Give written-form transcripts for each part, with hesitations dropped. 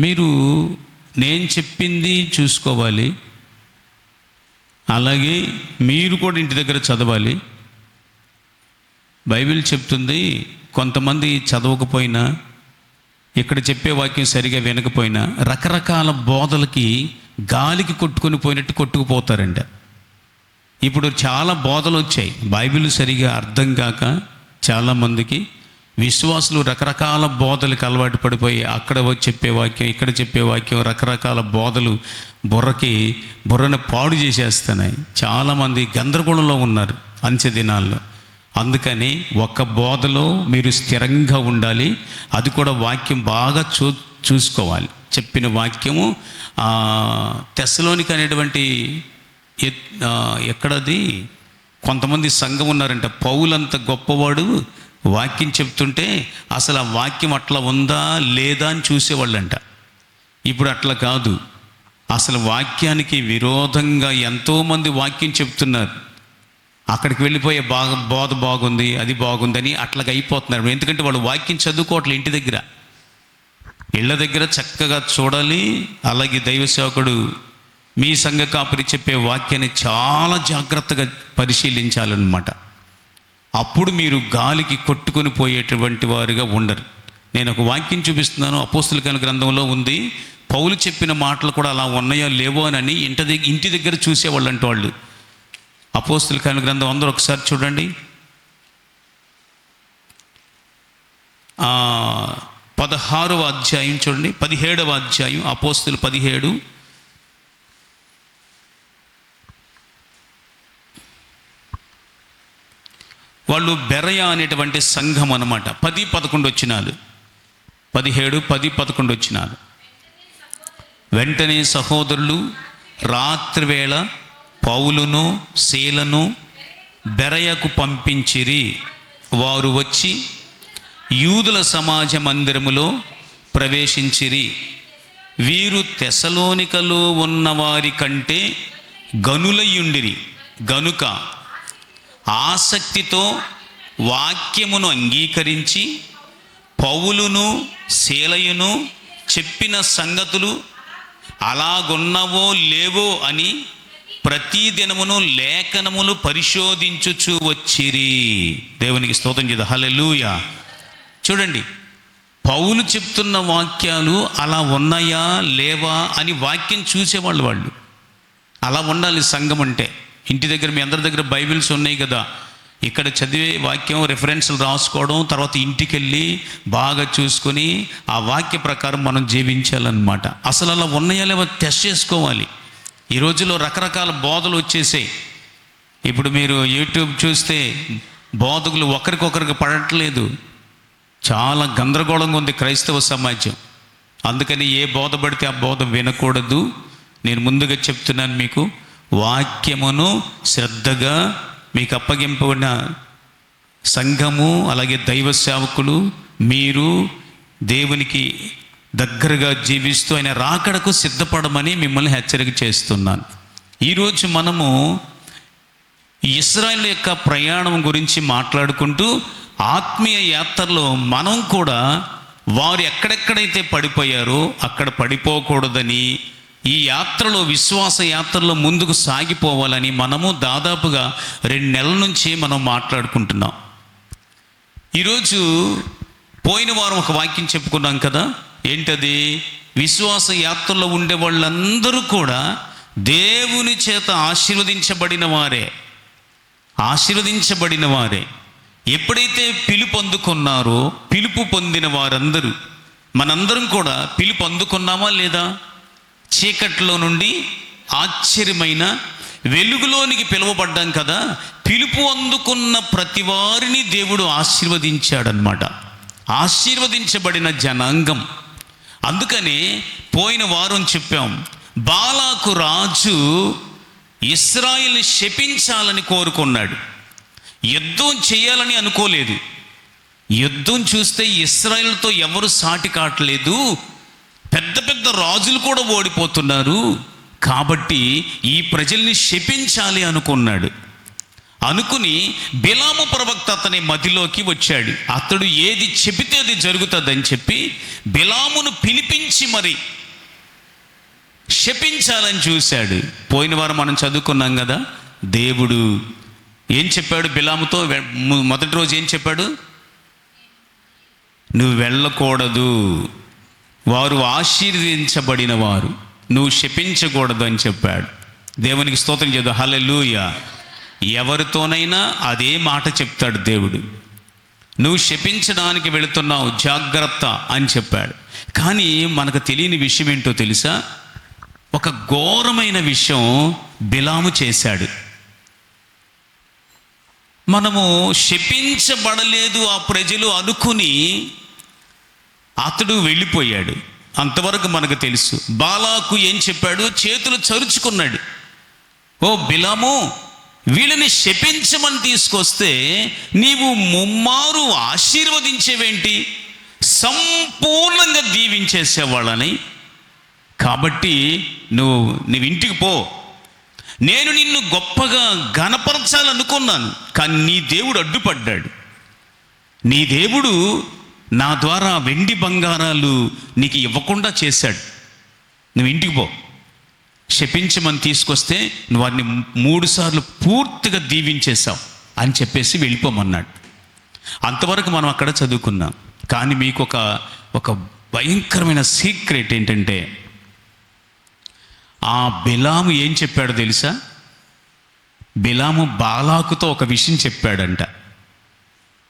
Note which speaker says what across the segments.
Speaker 1: మీరు నేను చెప్పింది చూసుకోవాలి, అలాగే మీరు కూడా ఇంటి దగ్గర చదవాలి. బైబిల్ చెప్తుంది, కొంతమంది చదవకపోయినా, ఇక్కడ చెప్పే వాక్యం సరిగా వినకపోయినా రకరకాల బోధలకి గాలికి కొట్టుకొని పోయినట్టు కొట్టుకుపోతారంట. ఇప్పుడు చాలా బోధలు వచ్చాయి, బైబిల్ సరిగా అర్థం కాక చాలామందికి విశ్వాసులు రకరకాల బోధలకు అలవాటు పడిపోయి అక్కడ చెప్పే వాక్యం, ఇక్కడ చెప్పే వాక్యం, రకరకాల బోధలు బుర్రని పాడు చేసేస్తున్నాయి. చాలామంది గందరగోళంలో ఉన్నారు అంచె దినాల్లో. అందుకని ఒక బోధలో మీరు స్థిరంగా ఉండాలి. అది కూడా వాక్యం బాగా చూసుకోవాలి. చెప్పిన వాక్యము తెస్సలోనిక అనేటువంటి ఎక్కడది కొంతమంది సంఘం ఉన్నారంట. పౌలంత గొప్పవాడు వాక్యం చెప్తుంటే అసలు ఆ వాక్యం అట్లా ఉందా లేదా అని చూసేవాళ్ళంట. ఇప్పుడు అట్లా కాదు, అసలు వాక్యానికి విరోధంగా ఎంతోమంది వాక్యం చెప్తున్నారు. అక్కడికి వెళ్ళిపోయే బోధ బాగుంది, అది బాగుందని అట్లాగ అయిపోతున్నారు. ఎందుకంటే వాళ్ళు వాక్యం చదువుకోవట్లేదు. ఇంటి దగ్గర, ఇళ్ళ దగ్గర చక్కగా చూడాలి. అలాగే దైవ సేవకుడు మీ సంఘ కాపరి చెప్పే వాక్యాన్ని చాలా జాగ్రత్తగా పరిశీలించాలన్నమాట. అప్పుడు మీరు గాలికి కొట్టుకొని పోయేటువంటి వారుగా ఉండరు. నేను ఒక వాక్యం చూపిస్తున్నాను, అపోస్తలుల గ్రంథంలో ఉంది. పౌలు చెప్పిన మాటలు కూడా అలా ఉన్నాయో లేవో అని ఇంటి దగ్గర చూసేవాళ్ళు అంటే వాళ్ళు. అపోస్తలుల గ్రంథం అందరూ ఒకసారి చూడండి. 16వ అధ్యాయం చూడండి, 17వ అధ్యాయం, అపోస్తలు 17. వాళ్ళు బెరయ అనేటువంటి సంఘం అన్నమాట. 10-11 వచనాలు, 17, 10, 11 వచనాలు. వెంటనే సహోదరులు రాత్రివేళ పౌలును సీలను బెరయకు పంపించిరి. వారు వచ్చి యూదుల సమాజ మందిరములో ప్రవేశించిరి. వీరు తెస్సలోనికలో ఉన్నవారి కంటే గనులయ్యుండిరి గనుక ఆసక్తితో వాక్యమును అంగీకరించి పౌలును సీలయును చెప్పిన సంగతులు అలాగున్నవో లేవో అని ప్రతిదినమును లేఖనములు పరిశోధించుచూ వచ్చిరి. దేవునికి స్తోత్రం చేద్దాం. హల్లెలూయా. చూడండి, పౌలు చెప్తున్న వాక్యాలు అలా ఉన్నాయా లేవా అని వాక్యం చూసేవాళ్ళు. వాళ్ళు అలా ఉండాలి సంఘం అంటే. ఇంటి దగ్గర మీ అందరి దగ్గర బైబిల్స్ ఉన్నాయి కదా, ఇక్కడ చదివే వాక్యం రిఫరెన్స్లు రాసుకోవడం, తర్వాత ఇంటికి వెళ్ళి బాగా చూసుకొని ఆ వాక్య ప్రకారం మనం జీవించాలన్నమాట. అసలు అలా ఉన్నాయా లేవా టెస్ట్ చేసుకోవాలి. ఈ రోజుల్లో రకరకాల బోధలు వచ్చేసాయి. ఇప్పుడు మీరు యూట్యూబ్ చూస్తే బోధకులు ఒకరికొకరికి పడట్లేదు. చాలా గందరగోళంగా ఉంది క్రైస్తవ సమాజం. అందుకని ఏ బోధ పడితే ఆ బోధ వినకూడదు. నేను ముందుగా చెప్తున్నాను మీకు, వాక్యమును శ్రద్ధగా మీకు అప్పగింపబడిన సంఘము, అలాగే దైవ సేవకులు, మీరు దేవునికి దగ్గరగా జీవిస్తూ ఆయన రాకడకు సిద్ధపడమని మిమ్మల్ని హెచ్చరిక చేస్తున్నాను. ఈరోజు మనము ఇశ్రాయేలు యొక్క ప్రయాణం గురించి మాట్లాడుకుంటూ ఆత్మీయ యాత్రలో మనం కూడా వారు ఎక్కడెక్కడైతే పడిపోయారో అక్కడ పడిపోకూడదని, ఈ యాత్రలో విశ్వాస యాత్రలో ముందుకు సాగిపోవాలని మనము దాదాపుగా 2 నెలల నుంచి మనం మాట్లాడుకుంటున్నాం. ఈరోజు పోయిన వారం ఒక వాక్యం చెప్పుకున్నాం కదా, ఏంటది? విశ్వాస యాత్రలో ఉండే వాళ్ళందరూ కూడా దేవుని చేత ఆశీర్వదించబడిన వారే. ఎప్పుడైతే పిలుపు అందుకున్నారో, పిలుపు పొందిన వారందరూ, మనందరం కూడా పిలుపు అందుకున్నామా లేదా? చీకట్లో నుండి ఆశ్చర్యమైన వెలుగులోనికి పిలువబడ్డాం కదా. పిలుపు అందుకున్న ప్రతి వారిని దేవుడు ఆశీర్వదించాడనమాట. ఆశీర్వదించబడిన జనాంగం. అందుకనే పోయిన వారం చెప్పాం, బాలాకు రాజు ఇశ్రాయేలుని శపించాలని కోరుకున్నాడు. యుద్ధం చేయాలని అనుకోలేదు. యుద్ధం చూస్తే ఇశ్రాయేలుతో ఎవరు సాటి కావట్లేదు, పెద్ద పెద్ద రాజులు కూడా ఓడిపోతున్నారు, కాబట్టి ఈ ప్రజల్ని శపించాలి అనుకున్నాడు. అనుకుని బిలాము ప్రవక్త అతని మదిలోకి వచ్చాడు. అతడు ఏది చెబితే అది జరుగుతుందని చెప్పి బిలామును పిలిపించి మరి శపించాలని చూశాడు. పోయిన వారం మనం చదువుకున్నాం కదా, దేవుడు ఏం చెప్పాడు బిలాముతో? మొదటి రోజు ఏం చెప్పాడు? నువ్వు వెళ్ళకూడదు, వారు ఆశీర్వదించబడిన వారు, నువ్వు శపించకూడదు అని చెప్పాడు. దేవునికి స్తోత్రం చేద్దాం, హల్లెలూయా. ఎవరితోనైనా అదే మాట చెప్తాడు దేవుడు. నువ్వు శపించడానికి వెళుతున్నావు, జాగ్రత్త అని చెప్పాడు. కానీ మనకు తెలియని విషయం ఏంటో తెలుసా? ఒక ఘోరమైన విషయం బిలాము చేశాడు. మనము శపించబడలేదు ఆ ప్రజలు అనుకుని అతడు వెళ్ళిపోయాడు, అంతవరకు మనకు తెలుసు. బాలాకు ఏం చెప్పాడు? చేతులు చరుచుకున్నాడు. ఓ బిలాము, వీళ్ళని శపించమని తీసుకొస్తే నీవు ముమ్మారు ఆశీర్వదించేవేంటి? సంపూర్ణంగా దీవించేసేవాళ్ళని. కాబట్టి నువ్వు ఇంటికి పో. నేను నిన్ను గొప్పగా ఘనపరచాలనుకున్నాను, కానీ నీ దేవుడు అడ్డుపడ్డాడు. నీ దేవుడు నా ద్వారా వెండి బంగారాలు నీకు ఇవ్వకుండా చేశాడు. నువ్వు ఇంటికి పో. శపించమని తీసుకొస్తే నువ్వు వారిని 3 సార్లు పూర్తిగా దీవించేశావు అని చెప్పేసి వెళ్ళిపోమన్నాడు. అంతవరకు మనం అక్కడ చదువుకున్నాం. కానీ మీకు ఒక భయంకరమైన సీక్రెట్ ఏంటంటే, ఆ బిలాము ఏం చెప్పాడో తెలుసా? బిలాము బాలాకుతో ఒక విషయం చెప్పాడంట.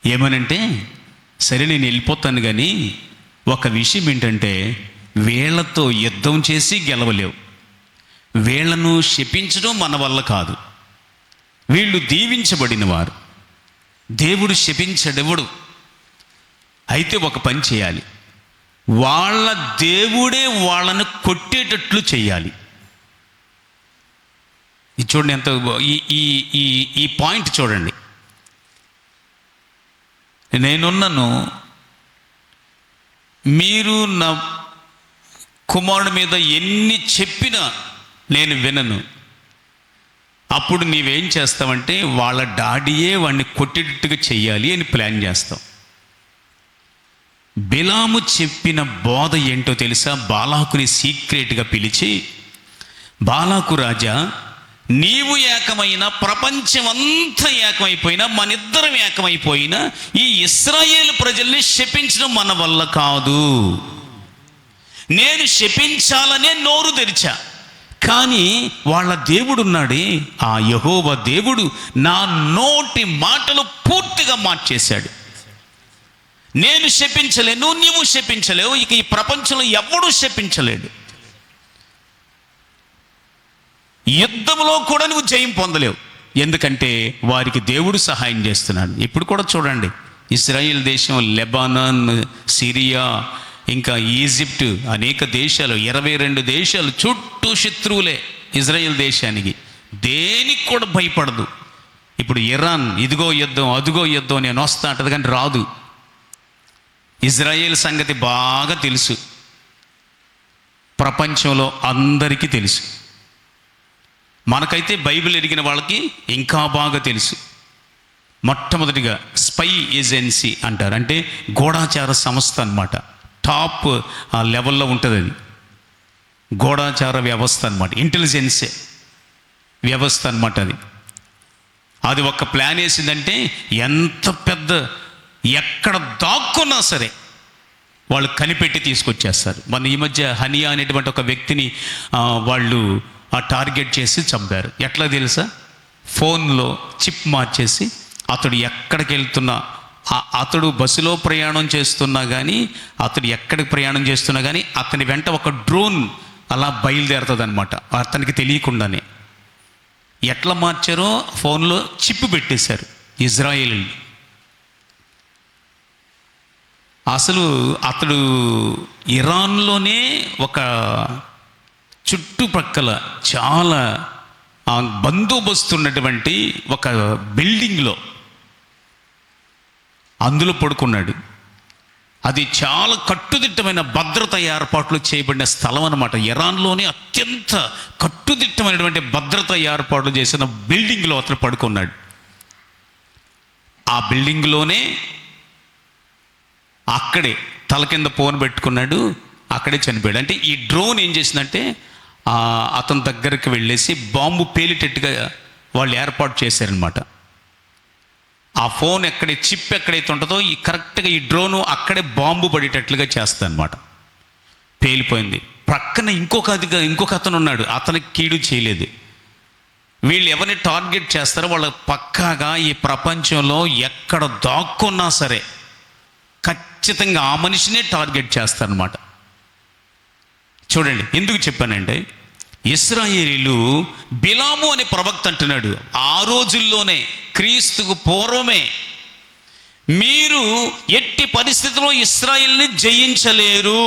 Speaker 1: ఏమనంటే, సరే నేను వెళ్ళిపోతాను, కానీ ఒక విషయం ఏంటంటే, వీళ్లతో యుద్ధం చేసి గెలవలేవు, వీళ్లను శపించడం మన వల్ల కాదు, వీళ్ళు దీవించబడిన వారు, దేవుడు శపించడెవడు. అయితే ఒక పని చేయాలి, వాళ్ళ దేవుడే వాళ్ళను కొట్టేటట్లు చేయాలి. ఇది చూడండి, ఎంత ఈ పాయింట్ చూడండి. నేనున్నాను, మీరు నా కుమారుడి మీద ఎన్ని చెప్పినా నేను వినను. అప్పుడు నీవేం చేస్తావంటే, వాళ్ళ డాడీయే వాడిని కొట్టేటట్టుగా చెయ్యాలి అని ప్లాన్ చేస్తావు. బిలాము చెప్పిన బోధ ఏంటో తెలుసా? బాలాకుని సీక్రెట్గా పిలిచి, బాలాకు రాజా, నీవు ఏకమైనా, ప్రపంచమంతా ఏకమైపోయినా, మనిద్దరం ఏకమైపోయినా, ఈ ఇశ్రాయేలు ప్రజల్ని శపించడం మన వల్ల కాదు. నేను శపించాలనే నోరు తెరిచా, కానీ వాళ్ళ దేవుడున్నాడే, ఆ యెహోవా దేవుడు నా నోటి మాటలు పూర్తిగా మార్చేశాడు. నేను శపించలేను, నీవు శపించలేవు, ఇక ఈ ప్రపంచంలో ఎవడూ శపించలేడు. యుద్ధంలో కూడా నువ్వు జయం పొందలేవు, ఎందుకంటే వారికి దేవుడు సహాయం చేస్తున్నాడు. ఇప్పుడు కూడా చూడండి, ఇశ్రాయేల్ దేశం, లెబానాన్, సిరియా, ఇంకా ఈజిప్ట్, అనేక దేశాలు, 22 దేశాలు చుట్టూ శత్రువులే ఇజ్రాయేల్ దేశానికి. దేనికి కూడా భయపడదు. ఇప్పుడు ఇరాన్, ఇదిగో యుద్ధం, అదిగో యుద్ధం, నేను వస్తా అంటది, కానీ రాదు. ఇజ్రాయేల్ సంగతి బాగా తెలుసు, ప్రపంచంలో అందరికీ తెలుసు. మనకైతే బైబిల్ ఎరిగిన వాళ్ళకి ఇంకా బాగా తెలుసు. మొట్టమొదటిగా స్పై ఏజెన్సీ అంటారు, అంటే గూఢాచార సంస్థ అన్నమాట. టాప్ లెవెల్లో ఉంటుంది అది, గూఢాచార వ్యవస్థ అన్నమాట, ఇంటెలిజెన్సే వ్యవస్థ అన్నమాట. అది ఒక ప్లాన్ వేసిందంటే, ఎంత పెద్ద, ఎక్కడ దాక్కున్నా సరే వాళ్ళు కనిపెట్టి తీసుకొచ్చేస్తారు. మన ఈ మధ్య హనియా అనేటువంటి ఒక వ్యక్తిని వాళ్ళు టార్గెట్ చేసి చంపారు. ఎట్లా తెలుసా? ఫోన్లో చిప్ మార్చేసి, అతడు ఎక్కడికి వెళ్తున్నా, అతడు బస్సులో ప్రయాణం చేస్తున్నా కానీ, అతడు ఎక్కడికి ప్రయాణం చేస్తున్నా కానీ, అతని వెంట ఒక డ్రోన్ అలా బయలుదేరుతుంది అనమాట, అతనికి తెలియకుండానే. ఎట్లా మార్చారో, ఫోన్లో చిప్ పెట్టేశారు ఇజ్రాయేల్. అసలు అతడు ఇరాన్లోనే ఒక చుట్టుపక్కల చాలా బందోబస్తు ఉన్నటువంటి ఒక బిల్డింగ్లో అందులో పడుకున్నాడు. అది చాలా కట్టుదిట్టమైన భద్రత ఏర్పాట్లు చేయబడిన స్థలం అన్నమాట. ఇరాన్లోనే అత్యంత కట్టుదిట్టమైనటువంటి భద్రత ఏర్పాట్లు చేసిన బిల్డింగ్లో అతను పడుకున్నాడు. ఆ బిల్డింగ్లోనే అక్కడే తల కింద ఫోన్ పెట్టుకున్నాడు, అక్కడే చనిపోయాడు. అంటే ఈ డ్రోన్ ఏం చేసిందంటే అతని దగ్గరికి వెళ్ళేసి బాంబు పేలిటట్టుగా వాళ్ళు ఏర్పాటు చేశారనమాట. ఆ ఫోన్ చిప్ ఎక్కడైతే ఉంటుందో కరెక్ట్గా ఈ డ్రోను అక్కడే బాంబు పడేటట్లుగా చేస్తుంది అనమాట. పేలిపోయింది. ప్రక్కన ఇంకొక అతను ఉన్నాడు, అతనికి కీడు చేయలేదు. వీళ్ళు ఎవరిని టార్గెట్ చేస్తారో వాళ్ళు పక్కాగా ఈ ప్రపంచంలో ఎక్కడ దాక్కున్నా సరే ఖచ్చితంగా ఆ మనిషినే టార్గెట్ చేస్తారనమాట. చూడండి ఎందుకు చెప్పానంటే, ఇశ్రాయేలీలు బిలాము అనే ప్రవక్త అంటున్నాడు ఆ రోజుల్లోనే, క్రీస్తుకు పూర్వమే, మీరు ఎట్టి పరిస్థితుల్లో ఇశ్రాయేలుని జయించలేరు,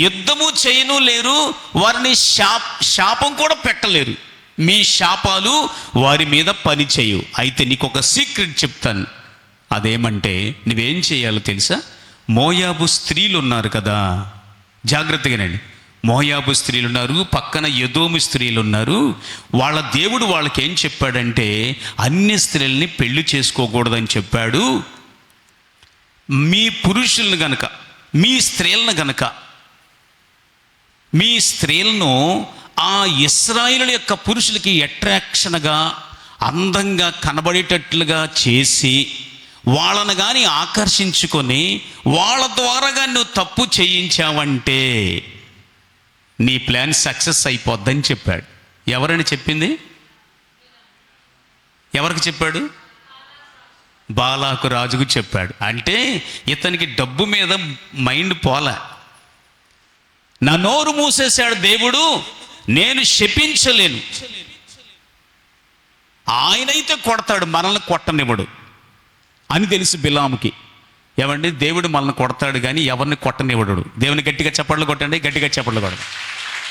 Speaker 1: యుద్ధము చేయను లేరు, వారిని శాపం కూడా పెట్టలేరు, మీ శాపాలు వారి మీద పని చేయు. అయితే నీకు ఒక సీక్రెట్ చెప్తాను. అదేమంటే నువ్వేం చేయాలో తెలుసా? మోయాబు స్త్రీలు ఉన్నారు కదా, జాగ్రత్తగానండి. మోయాబు స్త్రీలు ఉన్నారు, పక్కన ఎదోము స్త్రీలు ఉన్నారు. వాళ్ళ దేవుడు వాళ్ళకి ఏం చెప్పాడంటే అన్య స్త్రీలని పెళ్లి చేసుకోకూడదని చెప్పాడు. మీ పురుషులను గనక, మీ స్త్రీలను ఆ ఇశ్రాయేలు యొక్క పురుషులకి అట్రాక్షన్గా, అందంగా కనబడేటట్లుగా చేసి వాళ్ళను కానీ ఆకర్షించుకొని వాళ్ళ ద్వారాగా నువ్వు తప్పు చేయించావంటే నీ ప్లాన్ సక్సెస్ అయిపోద్దని చెప్పాడు. ఎవరని చెప్పింది? ఎవరికి చెప్పాడు? బాలాకు రాజుకు చెప్పాడు. అంటే ఇతనికి డబ్బు మీద మైండ్ పోలే. నా నోరు మూసేశాడు దేవుడు, నేను శపించలేను. ఆయనైతే కొడతాడు, మనల్ని కొట్టనివ్వడు అని తెలుసు బిలాముకి. ఏమండి, దేవుడు మనల్ని కొడతాడు కానీ ఎవరిని కొట్టనివ్వడు. దేవుని గట్టిగా చప్పట్లు కొట్టండి, గట్టిగా చప్పట్లు కొట్టండి.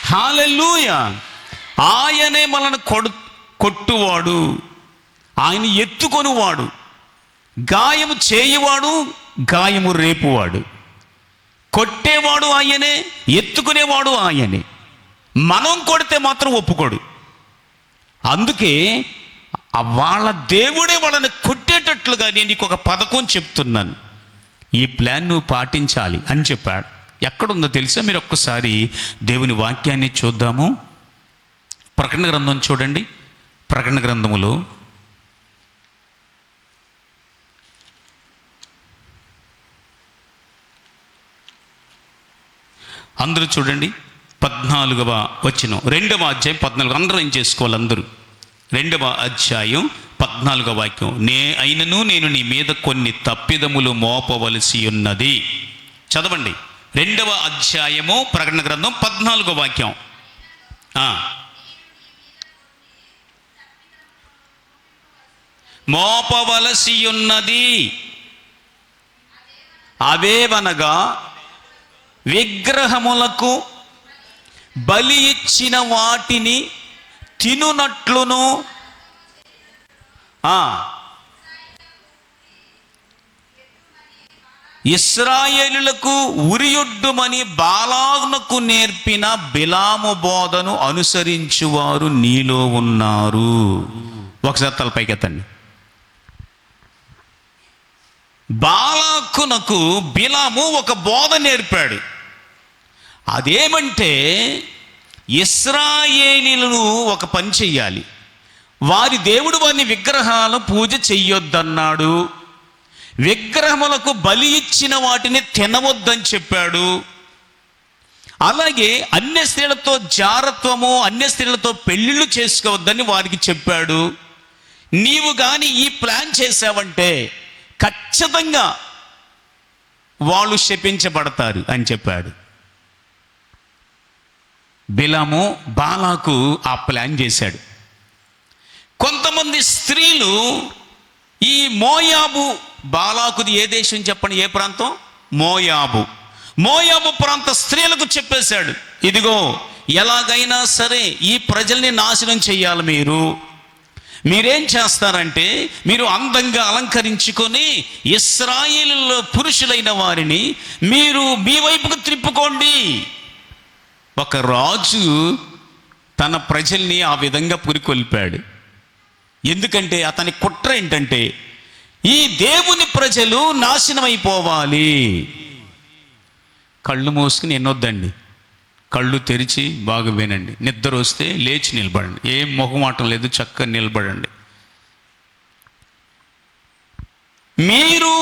Speaker 1: హల్లెలూయా. ఆయనే మనల్ని కొట్టువాడు, ఆయన ఎత్తుకొనివాడు, గాయము చేయువాడు, గాయము రేపువాడు. కొట్టేవాడు ఆయనే, ఎత్తుకునేవాడు ఆయనే. మనం కొడితే మాత్రం ఒప్పుకోడు. అందుకే వాళ్ళ దేవుడే వాళ్ళని కొట్టేటట్లుగా నేను నీకు ఒక పథకం చెప్తున్నాను, ఈ ప్లాన్ నువ్వు పాటించాలి అని చెప్పాడు. ఎక్కడుందో తెలుసా? మీరు ఒక్కసారి దేవుని వాక్యాన్ని చూద్దాము. ప్రకటన గ్రంథం చూడండి. ప్రకటన గ్రంథములో అందరూ చూడండి, 14వ వచనం, 2వ అధ్యాయం 14. అందరూ ఏం చేసుకోవాలి? అందరూ 2వ అధ్యాయం 14వ వాక్యం. నేను నీ మీద కొన్ని తప్పిదములు మోపవలసి ఉన్నది. చదవండి. 2వ అధ్యాయము ప్రకటన గ్రంథం 14వ వాక్యం. మోపవలసి ఉన్నది అవేవనగా విగ్రహములకు బలి ఇచ్చిన వాటిని తినునట్లును, ఇశ్రాయేలులకు ఉరియొడ్డుమని బాలాకునకు నేర్పిన బిలాము బోధను అనుసరించువారు నీలో ఉన్నారు. ఒకసారి తలపైకెత్తండి. బాలాకునకు బిలాము ఒక బోధ నేర్పాడు. అదేమంటే ఇశ్రాయేలీలను ఒక పని చెయ్యాలి, వారి దేవుడు వారిని విగ్రహాల పూజ చెయ్యొద్దన్నాడు, విగ్రహములకు బలి ఇచ్చిన వాటిని తినవద్దని చెప్పాడు. అలాగే అన్య స్త్రీలతో జారత్వము, అన్య స్త్రీలతో పెళ్ళిళ్ళు చేసుకోవద్దని వారికి చెప్పాడు. నీవు కానీ ఈ ప్లాన్ చేసావంటే ఖచ్చితంగా వాళ్ళు శపించబడతారు అని చెప్పాడు. బిలాము బాలాకు ఆ ప్లాన్ చేశాడు. కొంతమంది స్త్రీలు ఈ మోయాబు, బాలాకుది ఏ దేశం చెప్పండి, ఏ ప్రాంతం? మోయాబు ప్రాంత స్త్రీలకు చెప్పేశాడు, ఇదిగో ఎలాగైనా సరే ఈ ప్రజల్ని నాశనం చెయ్యాలి. మీరేం చేస్తారంటే మీరు అందంగా అలంకరించుకొని ఇశ్రాయేలులో పురుషులైన వారిని మీరు మీ వైపుకు త్రిప్పుకోండి. ఒక రాజు తన ప్రజల్ని ఆ విధంగా పురికొల్పాడు. ఎందుకంటే అతని కుట్ర ఏంటంటే ఈ దేవుని ప్రజలు నాశనమైపోవాలి. కళ్ళు మూసుకుని ఎన్నొద్దండి, కళ్ళు తెరిచి బాగా వినండి. నిద్ర వస్తే లేచి నిలబడండి, ఏం మొహమాటం లేదు, చక్కగా నిలబడండి. మీరు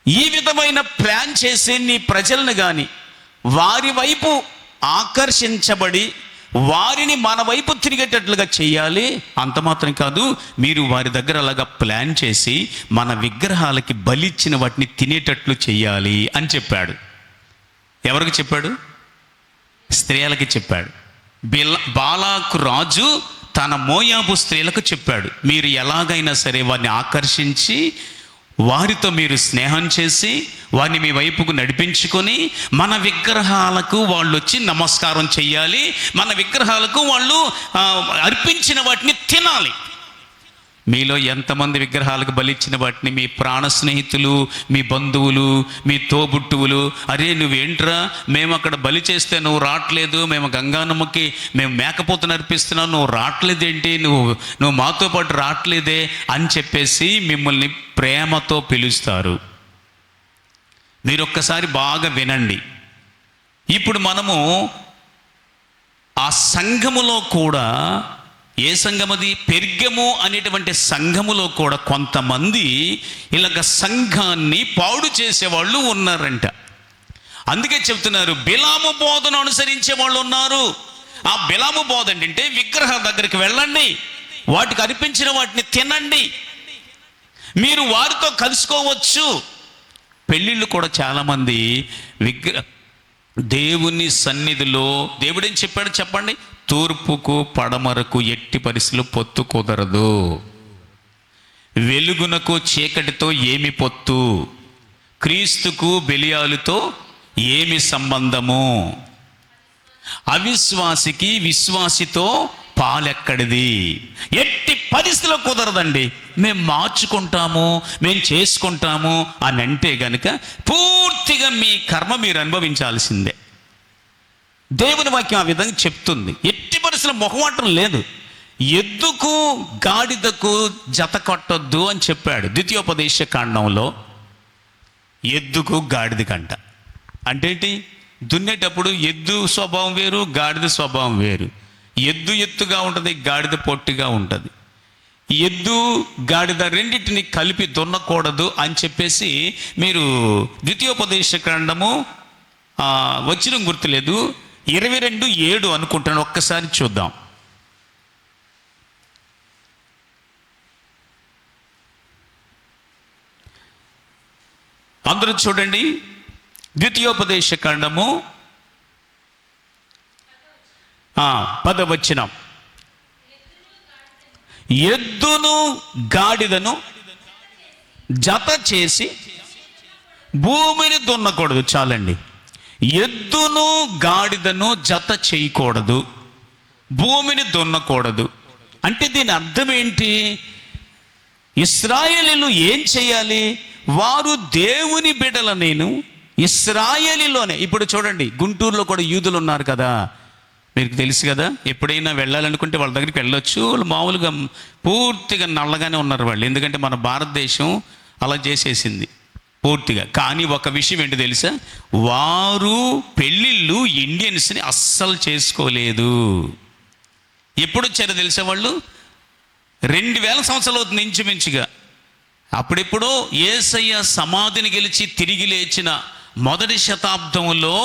Speaker 1: ఈ విధమైన ప్లాన్ చేసి నీ ప్రజలను కానీ వారి వైపు ఆకర్షించబడి వారిని మన వైపు తిరిగేటట్లుగా చేయాలి. అంత మాత్రం కాదు, మీరు వారి దగ్గర అలాగా ప్లాన్ చేసి మన విగ్రహాలకి బలిచ్చిన వాటిని తినేటట్లు చేయాలి అని చెప్పాడు. ఎవరికి చెప్పాడు? స్త్రీలకి చెప్పాడు. బాలాకు రాజు తన మోయాబు స్త్రీలకు చెప్పాడు, మీరు ఎలాగైనా సరే వారిని ఆకర్షించి వారితో మీరు స్నేహం చేసి వారిని మీ వైపుకు నడిపించుకొని మన విగ్రహాలకు వాళ్ళు వచ్చి నమస్కారం చెయ్యాలి, మన విగ్రహాలకు వాళ్ళు అర్పించిన వాటిని తినాలి. మీలో ఎంతమంది విగ్రహాలకు బలిచ్చిన వాటిని మీ ప్రాణ స్నేహితులు, మీ బంధువులు, మీ తోబుట్టువులు, అరే నువ్వేంట్రా మేము అక్కడ బలి చేస్తే నువ్వు రావట్లేదు, మేము గంగానమ్మకి మేము మేకపోతుని అర్పిస్తున్నావు, నువ్వు రావట్లేదేంటి, నువ్వు మాతో పాటు రావట్లేదే అని చెప్పేసి మిమ్మల్ని ప్రేమతో పిలుస్తారు. మీరు ఒక్కసారి బాగా వినండి. ఇప్పుడు మనము ఆ సంఘములో కూడా, ఏ సంఘమది? పెర్గము అనేటువంటి సంఘములో కూడా కొంతమంది ఇలాగ సంఘాన్ని పాడు చేసేవాళ్ళు ఉన్నారంట. అందుకే చెప్తున్నారు, బిలాము బోధను అనుసరించే వాళ్ళు ఉన్నారు. ఆ బిలాము బోధ అంటే విగ్రహం దగ్గరికి వెళ్ళండి, వాటికి అర్పించిన వాటిని తినండి, మీరు వారితో కలుసుకోవచ్చు. పెళ్ళిళ్ళు కూడా చాలామంది దేవుని సన్నిధిలో దేవుడేం చెప్పాడు చెప్పండి? తూర్పుకు పడమరకు ఎట్టి పరిస్థితులు పొత్తు కుదరదు, వెలుగునకు చీకటితో ఏమి పొత్తు, క్రీస్తుకు బెలియాలుతో ఏమి సంబంధము, అవిశ్వాసికి విశ్వాసితో పాలెక్కడిది. ఎట్టి పరిస్థితిలో కుదరదండి. మేము మార్చుకుంటాము, మేము చేసుకుంటాము అని అంటే గనుక పూర్తిగా మీ కర్మ మీరు అనుభవించాల్సిందే. దేవుని వాక్యం ఆ విధంగా చెప్తుంది. ఎట్టి పరిస్థితుల్లో మొహమాటం లేదు. ఎద్దుకు గాడిదకు జత కట్టొద్దు అని చెప్పాడు ద్వితీయోపదేశ కాండంలో. ఎద్దుకు గాడిద కంట అంటే ఏంటి? దున్నేటప్పుడు ఎద్దు స్వభావం వేరు, గాడిద స్వభావం వేరు. ఎద్దు ఎత్తుగా ఉంటుంది, గాడిద పొట్టిగా ఉంటుంది. ఎద్దు గాడిద రెండింటిని కలిపి దున్నకూడదు అని చెప్పేసి మీరు ద్వితీయోపదేశ కాండము వచ్చిన గుర్తులేదు, 22:7 అనుకుంటాను, ఒక్కసారి చూద్దాం. అందరూ చూడండి, ద్వితీయోపదేశ కాండము 10వ వచనం. ఎద్దును గాడిదను జత చేసి భూమిని దున్నకూడదు. చాలండి. ఎద్దును గాడిదను జత చేయకూడదు, భూమిని దున్నకూడదు. అంటే దీని అర్థం ఏంటి? ఇశ్రాయేలీయులు ఏం చేయాలి? వారు దేవుని బిడ్డల. నేను ఇశ్రాయేలీలోనే. ఇప్పుడు చూడండి, గుంటూరులో కూడా యూదులు ఉన్నారు కదా, మీకు తెలుసు కదా. ఎప్పుడైనా వెళ్ళాలనుకుంటే వాళ్ళ దగ్గరికి వెళ్ళొచ్చు. వాళ్ళు మామూలుగా పూర్తిగా నల్లగానే ఉన్నారు వాళ్ళు, ఎందుకంటే మన భారతదేశం అలా చేసేసింది పూర్తిగా. కానీ ఒక విషయం ఏంటి తెలుసా? వారు పెళ్ళిళ్ళు ఇండియన్స్ని అస్సలు చేసుకోలేదు. ఎప్పుడు వచ్చారో తెలుసా? వాళ్ళు 2000 సంవత్సరాలు అవుతుంది ఇంచుమించుగా. అప్పుడెప్పుడో యేసయ్య సమాధిని గెలిచి తిరిగి లేచిన మొదటి శతాబ్దంలో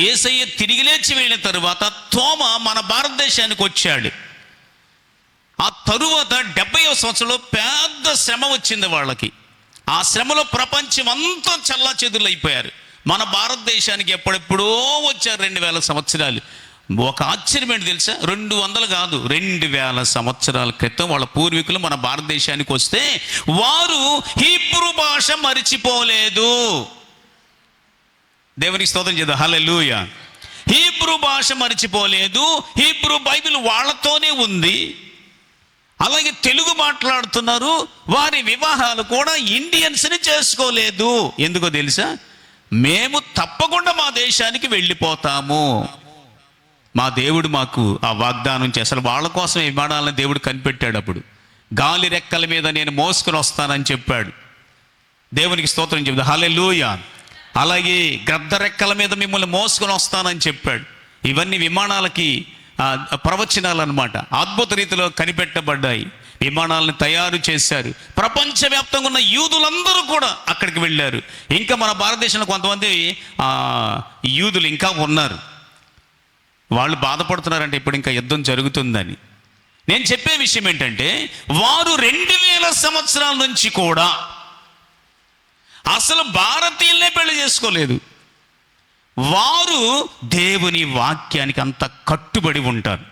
Speaker 1: యేసయ్య తిరిగి లేచి వెళ్ళిన తరువాత తోమ మన భారతదేశానికి వచ్చాడు. ఆ తరువాత 70వ సంవత్సరంలో పెద్ద శ్రమ వచ్చింది వాళ్ళకి. ఆ శ్రమలో ప్రపంచం అంతా చల్లా చెదురులైపోయారు. మన భారతదేశానికి ఎప్పుడెప్పుడో వచ్చారు 2000 సంవత్సరాలు. ఒక ఆశ్చర్యం ఏంటి తెలుసా? 200 కాదు, 2000 సంవత్సరాల క్రితం వాళ్ళ పూర్వీకులు మన భారతదేశానికి వస్తే వారు హీబ్రూ భాష మరిచిపోలేదు. దేవునికి స్తోత్రం చేద్దాం. హల్లెలూయా. హీబ్రూ భాష మరిచిపోలేదు. హీబ్రూ బైబిల్ వాళ్ళతోనే ఉంది. అలాగే తెలుగు మాట్లాడుతున్నారు. వారి వివాహాలు కూడా ఇండియన్స్ని చేసుకోలేదు. ఎందుకో తెలుసా? మేము తప్పకుండా మా దేశానికి వెళ్ళిపోతాము, మా దేవుడు మాకు ఆ వాగ్దానం చేస్తారు. వాళ్ళ కోసం విమానాలను దేవుడు కనిపెట్టాడు. అప్పుడు గాలి రెక్కల మీద నేను మోసుకొని వస్తానని చెప్పాడు. దేవునికి స్తోత్రం చెప్తా, హల్లెలూయా. అలాగే గద్ద రెక్కల మీద మిమ్మల్ని మోసుకొని వస్తానని చెప్పాడు. ఇవన్నీ విమానాలకి ప్రవచనాలు అన్నమాట. అద్భుత రీతిలో కనిపెట్టబడ్డాయి. విమానాలను తయారు చేశారు. ప్రపంచవ్యాప్తంగా ఉన్న యూదులందరూ కూడా అక్కడికి వెళ్ళారు. ఇంకా మన భారతదేశంలో కొంతమంది యూదులు ఇంకా ఉన్నారు. వాళ్ళు బాధపడుతున్నారంటే ఇప్పుడు ఇంకా యుద్ధం జరుగుతుందని. నేను చెప్పే విషయం ఏంటంటే, వారు 2000 సంవత్సరాల నుంచి కూడా అసలు భారతీయులనే పెళ్లి చేసుకోలేదు. వారు దేవుని వాక్యానికి అంత కట్టుబడి ఉంటారు.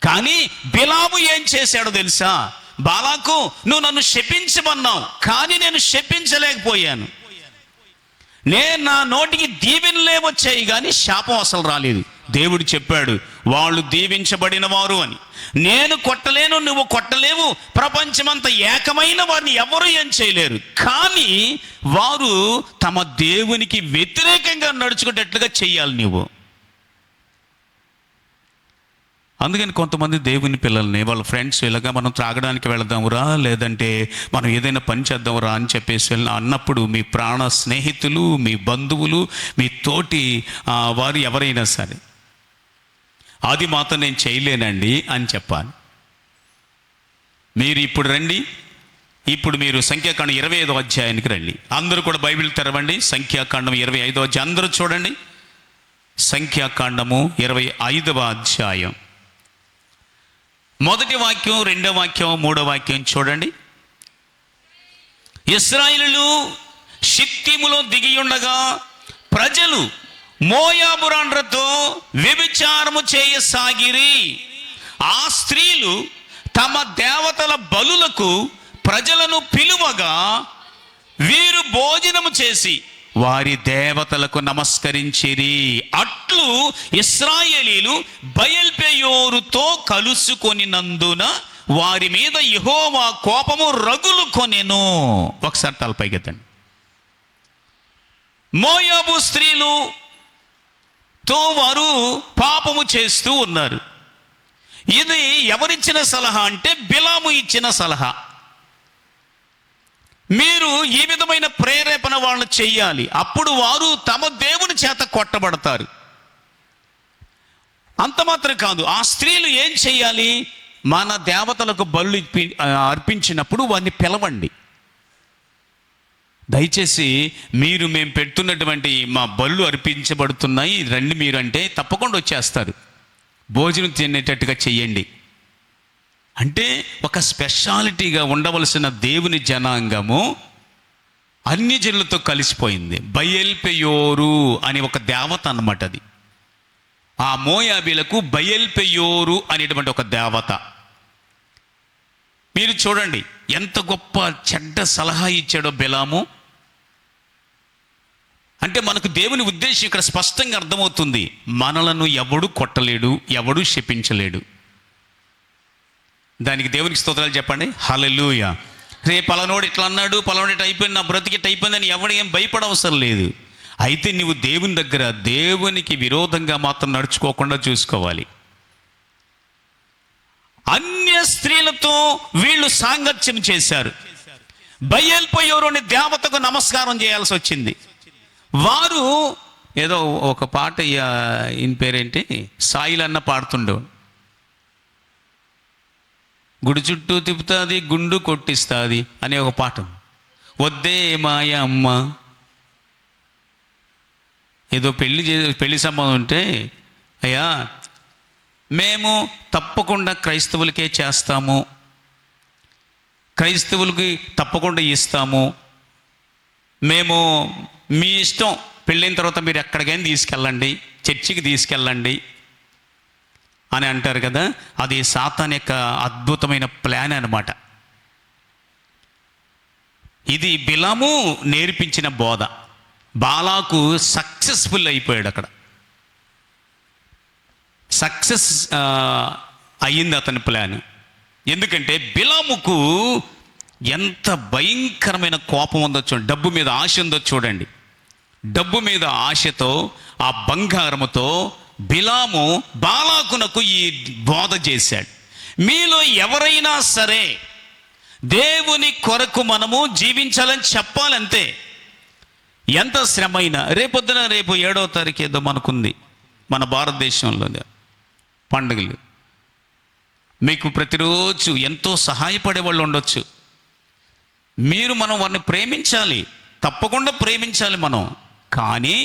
Speaker 1: కానీ బిలాము ఏం చేశాడో తెలుసా? బాలాకు, నువ్వు నన్ను శపించమన్నావు, కానీ నేను శపించలేకపోయాను. నేను నా నోటికి దీవెనలే వచ్చాయి కానీ శాపం అసలు రాలేదు. దేవుడు చెప్పాడు, వాళ్ళు దీవించబడిన వారు అని. నేను కొట్టలేను, నువ్వు కొట్టలేవు, ప్రపంచమంతా ఏకమైన వారిని ఎవరు ఏం చేయలేరు. కానీ వారు తమ దేవునికి వ్యతిరేకంగా నడుచుకునేట్లుగా చెయ్యాలి నువ్వు. అందుకని కొంతమంది దేవుని పిల్లల్ని వాళ్ళ ఫ్రెండ్స్ ఇలాగా మనం త్రాగడానికి వెళదామురా, లేదంటే మనం ఏదైనా పని చేద్దాంరా అని చెప్పేసి అన్నప్పుడు మీ ప్రాణ స్నేహితులు, మీ బంధువులు, మీ తోటి వారు ఎవరైనా సరే, అది మాత్రం నేను చేయలేనండి అని చెప్పాలి. మీరు ఇప్పుడు రండి, ఇప్పుడు మీరు సంఖ్యాకాండం 25వ అధ్యాయానికి రండి. అందరూ కూడా బైబిల్ తెరవండి. సంఖ్యాకాండం 25వ అధ్యాయం అందరూ చూడండి. సంఖ్యాకాండము 25వ అధ్యాయం 1వ వాక్యం, 2వ వాక్యం, 3వ వాక్యం చూడండి. ఇశ్రాయేలీయులు షిత్తీములో దిగి ఉండగా ప్రజలు మోయాబురాండ్రతో వ్యభిచారము చేయసాగిరి. ఆ స్త్రీలు తమ దేవతల బలులకు ప్రజలను పిలువగా వీరు భోజనము చేసి వారి దేవతలకు నమస్కరించిరి. అట్లు ఇశ్రాయేలీలు బయల్పెయోరుతో కలుసుకొనినందున వారి మీద యెహోవా కోపము రగులు కొనెను. ఒకసారి తలపైకెత్తండి. మోయాబు స్త్రీలుతో వారు పాపము చేస్తూ ఉన్నారు. ఇది ఎవరిచ్చిన సలహా అంటే బిలాము ఇచ్చిన సలహా. మీరు ఈ విధమైన ప్రేరేపణ వాళ్ళని చెయ్యాలి, అప్పుడు వారు తమ దేవుని చేత కొట్టబడతారు. అంత మాత్రం కాదు, ఆ స్త్రీలు ఏం చెయ్యాలి? మన దేవతలకు బలు అర్పించినప్పుడు వారిని పిలవండి. దయచేసి మేము పెడుతున్నటువంటి మా బళ్ళు అర్పించబడుతున్నాయి, రండి మీరు అంటే తప్పకుండా వచ్చేస్తారు. భోజనం తినేటట్టుగా చెయ్యండి అంటే ఒక స్పెషాలిటీగా ఉండవలసిన దేవుని జనాంగము అన్ని జనులతో కలిసిపోయింది. బయల్పెయోరు అని ఒక దేవత అన్నమాట. అది ఆ మోయాబీలకు బయల్పెయోరు అనేటువంటి ఒక దేవత. మీరు చూడండి ఎంత గొప్ప చెడ్డ సలహా ఇచ్చాడో బిలాము. అంటే మనకు దేవుని ఉద్దేశం ఇక్కడ స్పష్టంగా అర్థమవుతుంది. మనలను ఎవడు కొట్టలేడు, ఎవడు శపించలేడు. దానికి దేవునికి స్తోత్రాలు చెప్పండి, హల్లెలూయా. పలానోడు ఇట్లా అన్నాడు, పలానోడు ఇట్లా అయిపోయింది, నా బ్రతికి ఇట్లా అయిపోయిందని ఎవడు ఏం భయపడవసరం లేదు. అయితే నువ్వు దేవుని దగ్గర దేవునికి విరోధంగా మాత్రం నడుచుకోకుండా చూసుకోవాలి. అన్య స్త్రీలతో వీళ్ళు సాంగత్యం చేశారు. బయల్పెయోరు దేవతకు నమస్కారం చేయాల్సి వచ్చింది. వారు ఏదో ఒక పాట, ఈయన పేరేంటి, సాయిలన్న పాడుతుండేవాడు. గుడి చుట్టూ తిప్పుతుంది, గుండు కొట్టిస్తుంది అనే ఒక పాట. వద్దే మాయ అమ్మ, ఏదో పెళ్లి సంబంధం ఉంటే, అయ్యా మేము తప్పకుండా క్రైస్తవులకే చేస్తాము, క్రైస్తవులకి తప్పకుండా ఇస్తాము, మేము మీ ఇష్టం, పెళ్ళైన తర్వాత మీరు ఎక్కడికైనా తీసుకెళ్ళండి, చర్చికి తీసుకెళ్ళండి అని అంటారు కదా. అది సాతాన్ యొక్క అద్భుతమైన ప్లాన్ అన్నమాట. ఇది బిలాము నేర్పించిన బోధ. బాలాకు సక్సెస్ఫుల్ అయిపోయాడు. అక్కడ సక్సెస్ అయ్యింది అతని ప్లాన్. ఎందుకంటే బిలాముకు ఎంత భయంకరమైన కోపం ఉందో చూడండి. డబ్బు మీద ఆశ ఉందో చూడండి. డబ్బు మీద ఆశతో, ఆ బంగారముతో బిలాము బాలాకునకు ఈ బోధ చేశాడు. మీలో ఎవరైనా సరే దేవుని కొరకు మనము జీవించాలని చెప్పాలంతే. ఎంత శ్రమ అయినా. రేపు 7వ తారీఖు ఏదో మనకుంది మన భారతదేశంలో పండుగలు. మీకు ప్రతిరోజు ఎంతో సహాయపడే వాళ్ళు ఉండొచ్చు. మనం వారిని ప్రేమించాలి, తప్పకుండా ప్రేమించాలి మనం. కానీ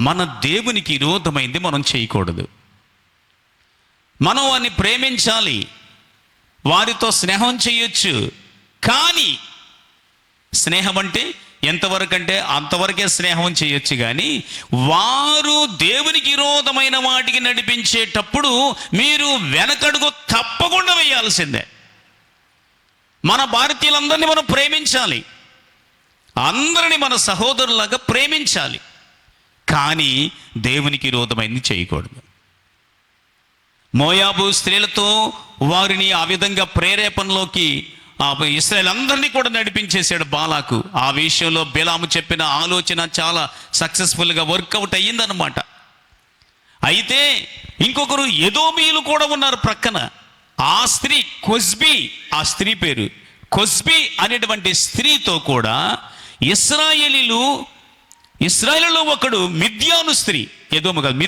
Speaker 1: మన దేవునికి విరోధమైంది మనం చేయకూడదు. మనం వారిని ప్రేమించాలి, వారితో స్నేహం చేయొచ్చు. కానీ స్నేహం అంటే ఎంతవరకు అంటే అంతవరకే స్నేహం చేయొచ్చు. కానీ వారు దేవునికి విరోధమైన వాటికి నడిపించేటప్పుడు మీరు వెనకడుగు తప్పకుండా వేయాల్సిందే. మన భారతీయులందరినీ మనం ప్రేమించాలి, అందరినీ మన సహోదరులాగా ప్రేమించాలి. కానీ దేవునికి విరోధమైంది చేయకూడదు. మోయాబు స్త్రీలతో వారిని ఆ విధంగా ప్రేరేపణలోకి ఇశ్రాయేలు అందరినీ కూడా నడిపించేశాడు బాలాకు. ఆ విషయంలో బిలాము చెప్పిన ఆలోచన చాలా సక్సెస్ఫుల్గా వర్కౌట్ అయ్యిందనమాట. అయితే ఇంకొకరు ఎదోమీయులు కూడా ఉన్నారు ప్రక్కన. ఆ స్త్రీ కొజ్బీ, ఆ స్త్రీ పేరు కొజ్బీ అనేటువంటి స్త్రీతో కూడా ఇశ్రాయేలులో ఒకడు మిద్యాను స్త్రీ, ఎదోము కాదు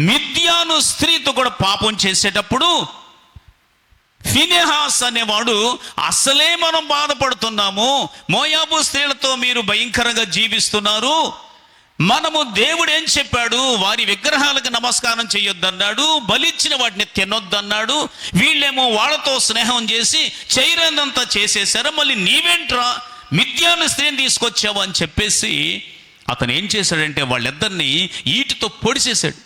Speaker 1: మిద్యాను స్త్రీతో కూడా పాపం చేసేటప్పుడు ఫినెహాస్ అనేవాడు, అసలే మనం బాధపడుతున్నాము, మోయాబు స్త్రీలతో మీరు భయంకరంగా జీవిస్తున్నారు, మనము దేవుడు ఏం చెప్పాడు, వారి విగ్రహాలకు నమస్కారం చేయొద్దన్నాడు, బలిచ్చిన వాటిని తినొద్దన్నాడు, వీళ్ళేమో వాళ్ళతో స్నేహం చేసి చైరనంతా చేసేసారు, మళ్ళీ నీవేంట్రా మిద్యాను స్త్రీని తీసుకొచ్చావు అని చెప్పేసి అతను ఏం చేశాడంటే వాళ్ళిద్దరిని ఈటితో పొడిచేశాడు.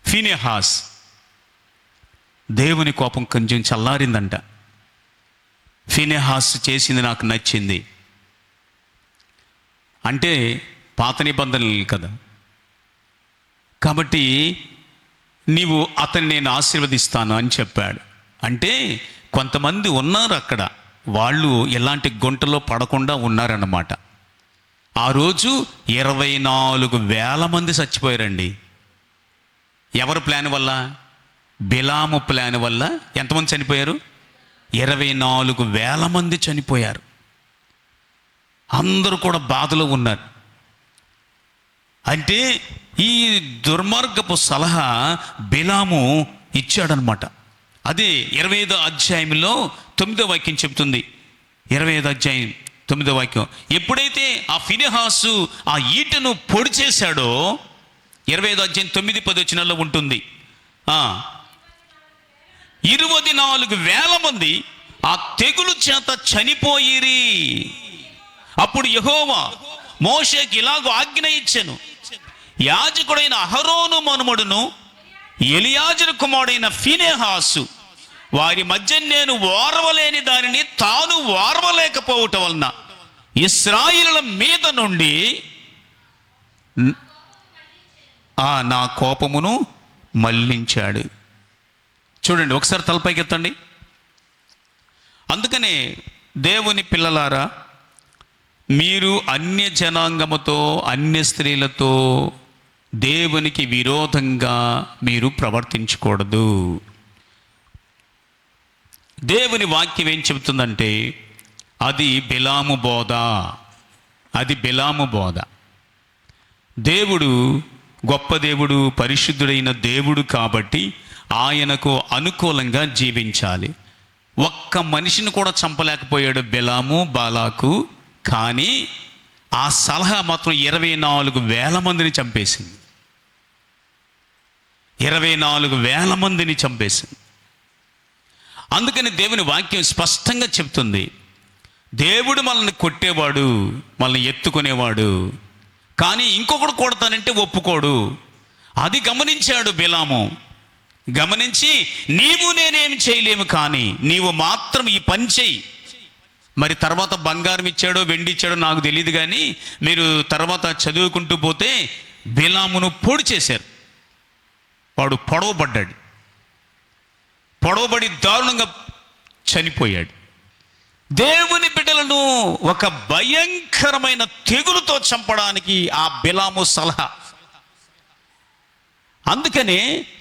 Speaker 1: ఫినెహాస్ దేవుని కోపం కొంచెం చల్లారిందంట. ఫినెహాస్ చేసింది నాకు నచ్చింది అంటే పాత నిబంధనలు కదా, కాబట్టి నీవు అతన్ని నేను ఆశీర్వదిస్తాను అని చెప్పాడు. అంటే కొంతమంది ఉన్నారు అక్కడ, వాళ్ళు ఎలాంటి గుంటలో పడకుండా ఉన్నారన్నమాట. ఆ రోజు 24,000 మంది చచ్చిపోయారండి. ఎవరి ప్లాన్ వల్ల? బిలాము ప్లాన్ వల్ల. ఎంతమంది చనిపోయారు? 24,000 మంది చనిపోయారు. అందరూ కూడా బాధలో ఉన్నారు. అంటే ఈ దుర్మార్గపు సలహా బిలాము ఇచ్చాడనమాట. అదే 25వ అధ్యాయంలో 9వ వాక్యం చెబుతుంది. 25వ అధ్యాయం 9వ వాక్యం, ఎప్పుడైతే ఆ ఫినెహాసు ఆ ఈటను పొడి చేశాడో, 25వ అధ్యాయం 9-10 వచనాల్లో ఉంటుంది, 24,000 మంది ఆ తెగులు చేత చనిపోయిరి. అప్పుడు యెహోవా మోషేకి ఇలాగ ఆజ్ఞ ఇచ్చెను, యాజకుడైన అహరోను మనుమడును ఎలియాజరు కుమారుడైన ఫినెహాసు వారి మధ్య నేను ఓర్వలేని దానిని తాను ఓర్వలేకపోవటం వలన ఇశ్రాయేలుల మీద నుండి నా కోపమును మళ్లించాడు. చూడండి, ఒకసారి తలపైకి ఎత్తండి. అందుకనే దేవుని పిల్లలారా, మీరు అన్య జనాంగముతో అన్య స్త్రీలతో దేవునికి విరోధంగా మీరు ప్రవర్తించకూడదు. దేవుని వాక్యం ఏం చెబుతుందంటే అది బిలాము బోధ. దేవుడు గొప్ప దేవుడు, పరిశుద్ధుడైన దేవుడు కాబట్టి ఆయనకు అనుకూలంగా జీవించాలి. ఒక్క మనిషిని కూడా చంపలేకపోయాడు బాలాకు, కానీ ఆ సలహా మాత్రం 24,000 మందిని చంపేసింది. 24,000 మందిని చంపేసింది. అందుకని దేవుని వాక్యం స్పష్టంగా చెప్తుంది, దేవుడు మనల్ని కొట్టేవాడు, మనల్ని ఎత్తుకునేవాడు, కానీ ఇంకొకడు కొడతానంటే ఒప్పుకోడు. అది గమనించాడు బిలాము. గమనించి నీవు నేనేం చేయలేము, కానీ నీవు మాత్రం ఈ పని చెయ్యి. మరి తర్వాత బంగారం ఇచ్చాడో వెండి ఇచ్చాడో నాకు తెలియదు, కానీ మీరు తర్వాత చదువుకుంటూ పోతే బిలామును పొడి చేశారు. వాడు పొడవబడి దారుణంగా చనిపోయాడు. దేవుని బిడ్డలను ఒక భయంకరమైన తెగులుతో చంపడానికి ఆ బిలాము సలహా. అందుకనే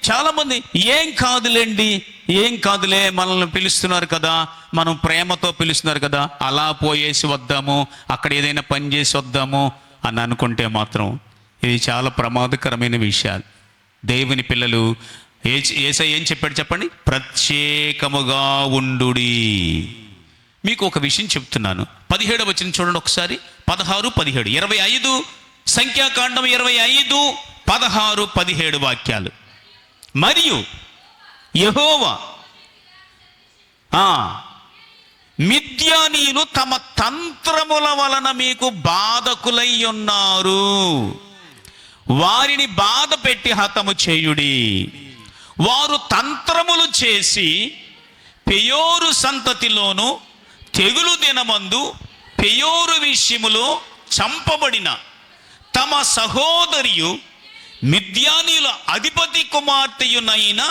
Speaker 1: చాలామంది ఏం కాదులేండి, ఏం కాదులే, మనల్ని పిలుస్తున్నారు కదా, మనం ప్రేమతో పిలుస్తున్నారు కదా, అలా పోయేసి వద్దాము, అక్కడ ఏదైనా పని చేసి వద్దాము అని అనుకుంటే మాత్రం ఇది చాలా ప్రమాదకరమైన విషయాలు. దేవుని పిల్లలు యేసయ్య ఏం చెప్పాడు చెప్పండి? ప్రత్యేకముగా ఉండుడి. మీకు ఒక విషయం చెప్తున్నాను. 17వ వచనం చూడండి ఒకసారి. 16, 17, 25 సంఖ్యాకాండం 25, 16, 17 వాక్యాలు. మరియు యెహోవా మిద్యానీయులు తమ తంత్రముల వలన మీకు బాధకులై ఉన్నారు, వారిని బాధ పెట్టి హతము చేయుడి. వారు తంత్రములు చేసి పెయోరు సంతతిలోను తెగులు దినమందు పెయోరు విషయములో చంపబడిన తమ సహోదరియు మిద్యానీయుల అధిపతి కుమార్తెయునైన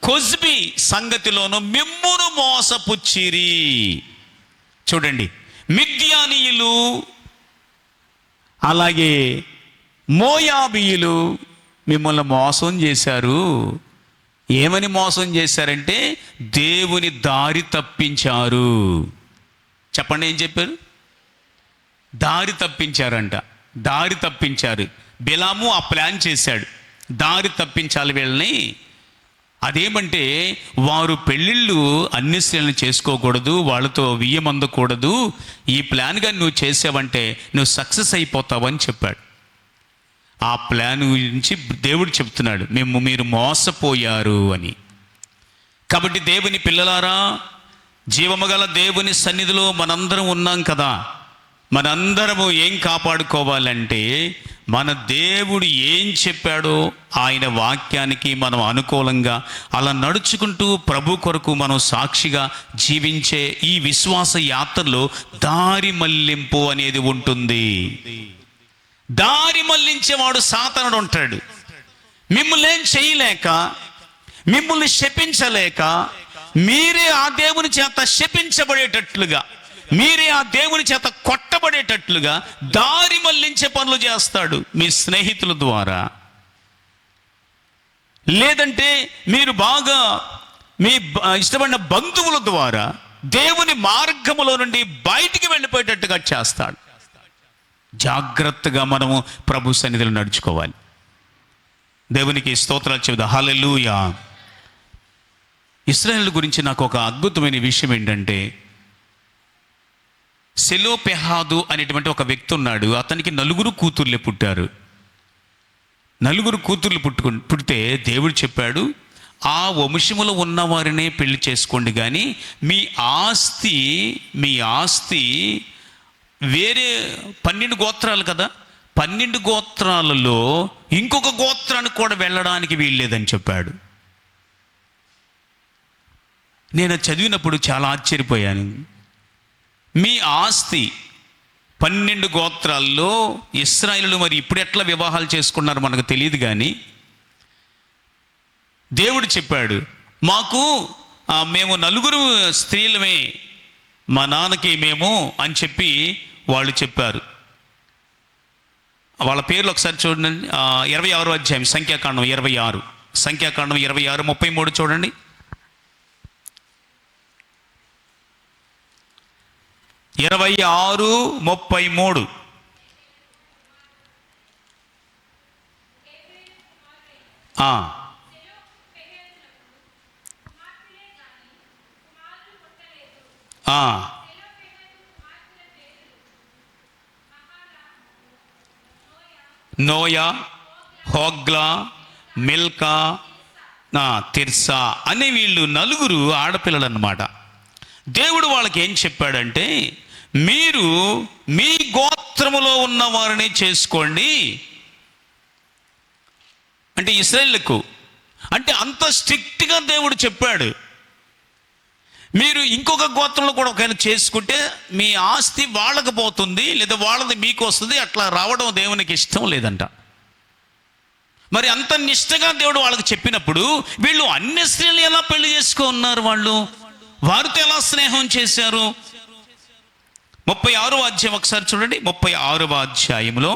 Speaker 1: కొజ్బి సంగతిలోను మిమ్మును మోసపుచ్చిరి. చూడండి, మిద్యానీయులు అలాగే మోయాబీయులు మిమ్మల్ని మోసం చేశారు. ఏమని మోసం చేశారంటే దేవుని దారి తప్పించారు. చెప్పండి, ఏం చెప్పారు? దారి తప్పించారంట. దారి తప్పించారు. బిలాము ఆ ప్లాన్ చేశాడు, దారి తప్పించాలి వీళ్ళని. అదేమంటే వారు పెళ్ళిళ్ళు అన్ని స్త్రీలను చేసుకోకూడదు, వాళ్ళతో వియ్యమందకూడదు. ఈ ప్లాన్గా నువ్వు చేసావంటే నువ్వు సక్సెస్ అయిపోతావని చెప్పాడు. ఆ ప్లాన్ గురించి దేవుడు చెప్తున్నాడు, మీరు మోసపోయారు అని. కాబట్టి దేవుని పిల్లలారా, జీవముగల దేవుని సన్నిధిలో మనందరం ఉన్నాం కదా. మనందరము ఏం కాపాడుకోవాలంటే మన దేవుడు ఏం చెప్పాడో ఆయన వాక్యానికి మనం అనుకూలంగా అలా నడుచుకుంటూ ప్రభు కొరకు మనం సాక్షిగా జీవించే ఈ విశ్వాస యాత్రలో దారి మళ్లింపు అనేది ఉంటుంది. దారి మళ్లించేవాడు సాతానుడు ఉంటాడు. మిమ్మల్ని ఏం చేయలేక, మిమ్మల్ని శపించలేక, మీరే ఆ దేవుని చేత శపించబడేటట్లుగా, మీరే ఆ దేవుని చేత కొట్టబడేటట్లుగా దారి మళ్లించే పనులు చేస్తాడు. మీ స్నేహితుల ద్వారా, లేదంటే మీరు బాగా మీ ఇష్టపడిన బంధువుల ద్వారా దేవుని మార్గములో నుండి బయటికి వెళ్ళిపోయేటట్టుగా చేస్తాడు. జాగ్రత్తగా మనము ప్రభు సన్నిధిలో నడుచుకోవాలి. దేవునికి స్తోత్రాలు చెబుదాం. హల్లెలూయా. ఇశ్రాయేలు గురించి నాకు ఒక అద్భుతమైన విషయం ఏంటంటే, సెలోపెహాదు అనేటువంటి ఒక వ్యక్తి ఉన్నాడు. అతనికి 4 కూతుర్లే పుట్టారు. 4 కూతుర్లు పుడితే దేవుడు చెప్పాడు, ఆ వంశములో ఉన్నవారినే పెళ్లి చేసుకోండి, కానీ మీ ఆస్తి వేరే 12 గోత్రాలు కదా, 12 గోత్రాలలో ఇంకొక గోత్రానికి కూడా వెళ్ళడానికి వీల్లేదని చెప్పాడు. నేను చదివినప్పుడు చాలా ఆశ్చర్యపోయాను. మీ ఆస్తి 12 గోత్రాల్లో ఇశ్రాయేలు మరి ఇప్పుడు ఎట్లా వివాహాలు చేసుకున్నారో మనకు తెలియదు, కానీ దేవుడు చెప్పాడు, మేము 4 స్త్రీలమే, మా నాన్నకి మేము అని చెప్పి వాళ్ళు చెప్పారు. వాళ్ళ పేర్లు ఒకసారి చూడండి. 26వ అధ్యాయం సంఖ్యాకాండం 26, సంఖ్యాకాండం 26, 33 చూడండి. 26, 33. నోయా, హోగ్లా, మిల్కా, తిర్సా అనే వీళ్ళు 4 ఆడపిల్లలు అన్నమాట. దేవుడు వాళ్ళకి ఏం చెప్పాడంటే, మీరు మీ గోత్రములో ఉన్న వారిని చేసుకోండి. అంటే ఇశ్రాయేలుకు అంటే అంత స్ట్రిక్ట్గా దేవుడు చెప్పాడు. మీరు ఇంకొక గోత్రంలో కూడా ఒకవేళ చేసుకుంటే మీ ఆస్తి వాళ్ళకి పోతుంది, లేదా వాళ్ళది మీకు వస్తుంది. అట్లా రావడం దేవునికి ఇష్టం లేదంట. మరి అంత నిష్టగా దేవుడు వాళ్ళకి చెప్పినప్పుడు వీళ్ళు అన్ని స్త్రీలు ఎలా పెళ్లి చేసుకున్నారు? వారితో ఎలా స్నేహం చేశారు? 36వ అధ్యాయం ఒకసారి చూడండి. 36వ అధ్యాయంలో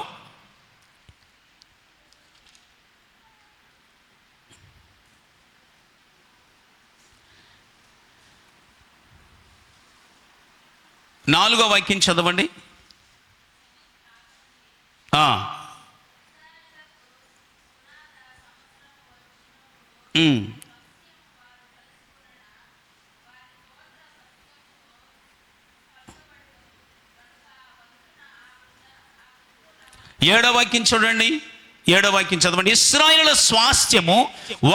Speaker 1: 4వ వాక్యం చదవండి. ఆ. 7వ వాక్యం చూడండి. 7వ వాక్యం చదవండి. ఇశ్రాయేలు స్వాస్థ్యము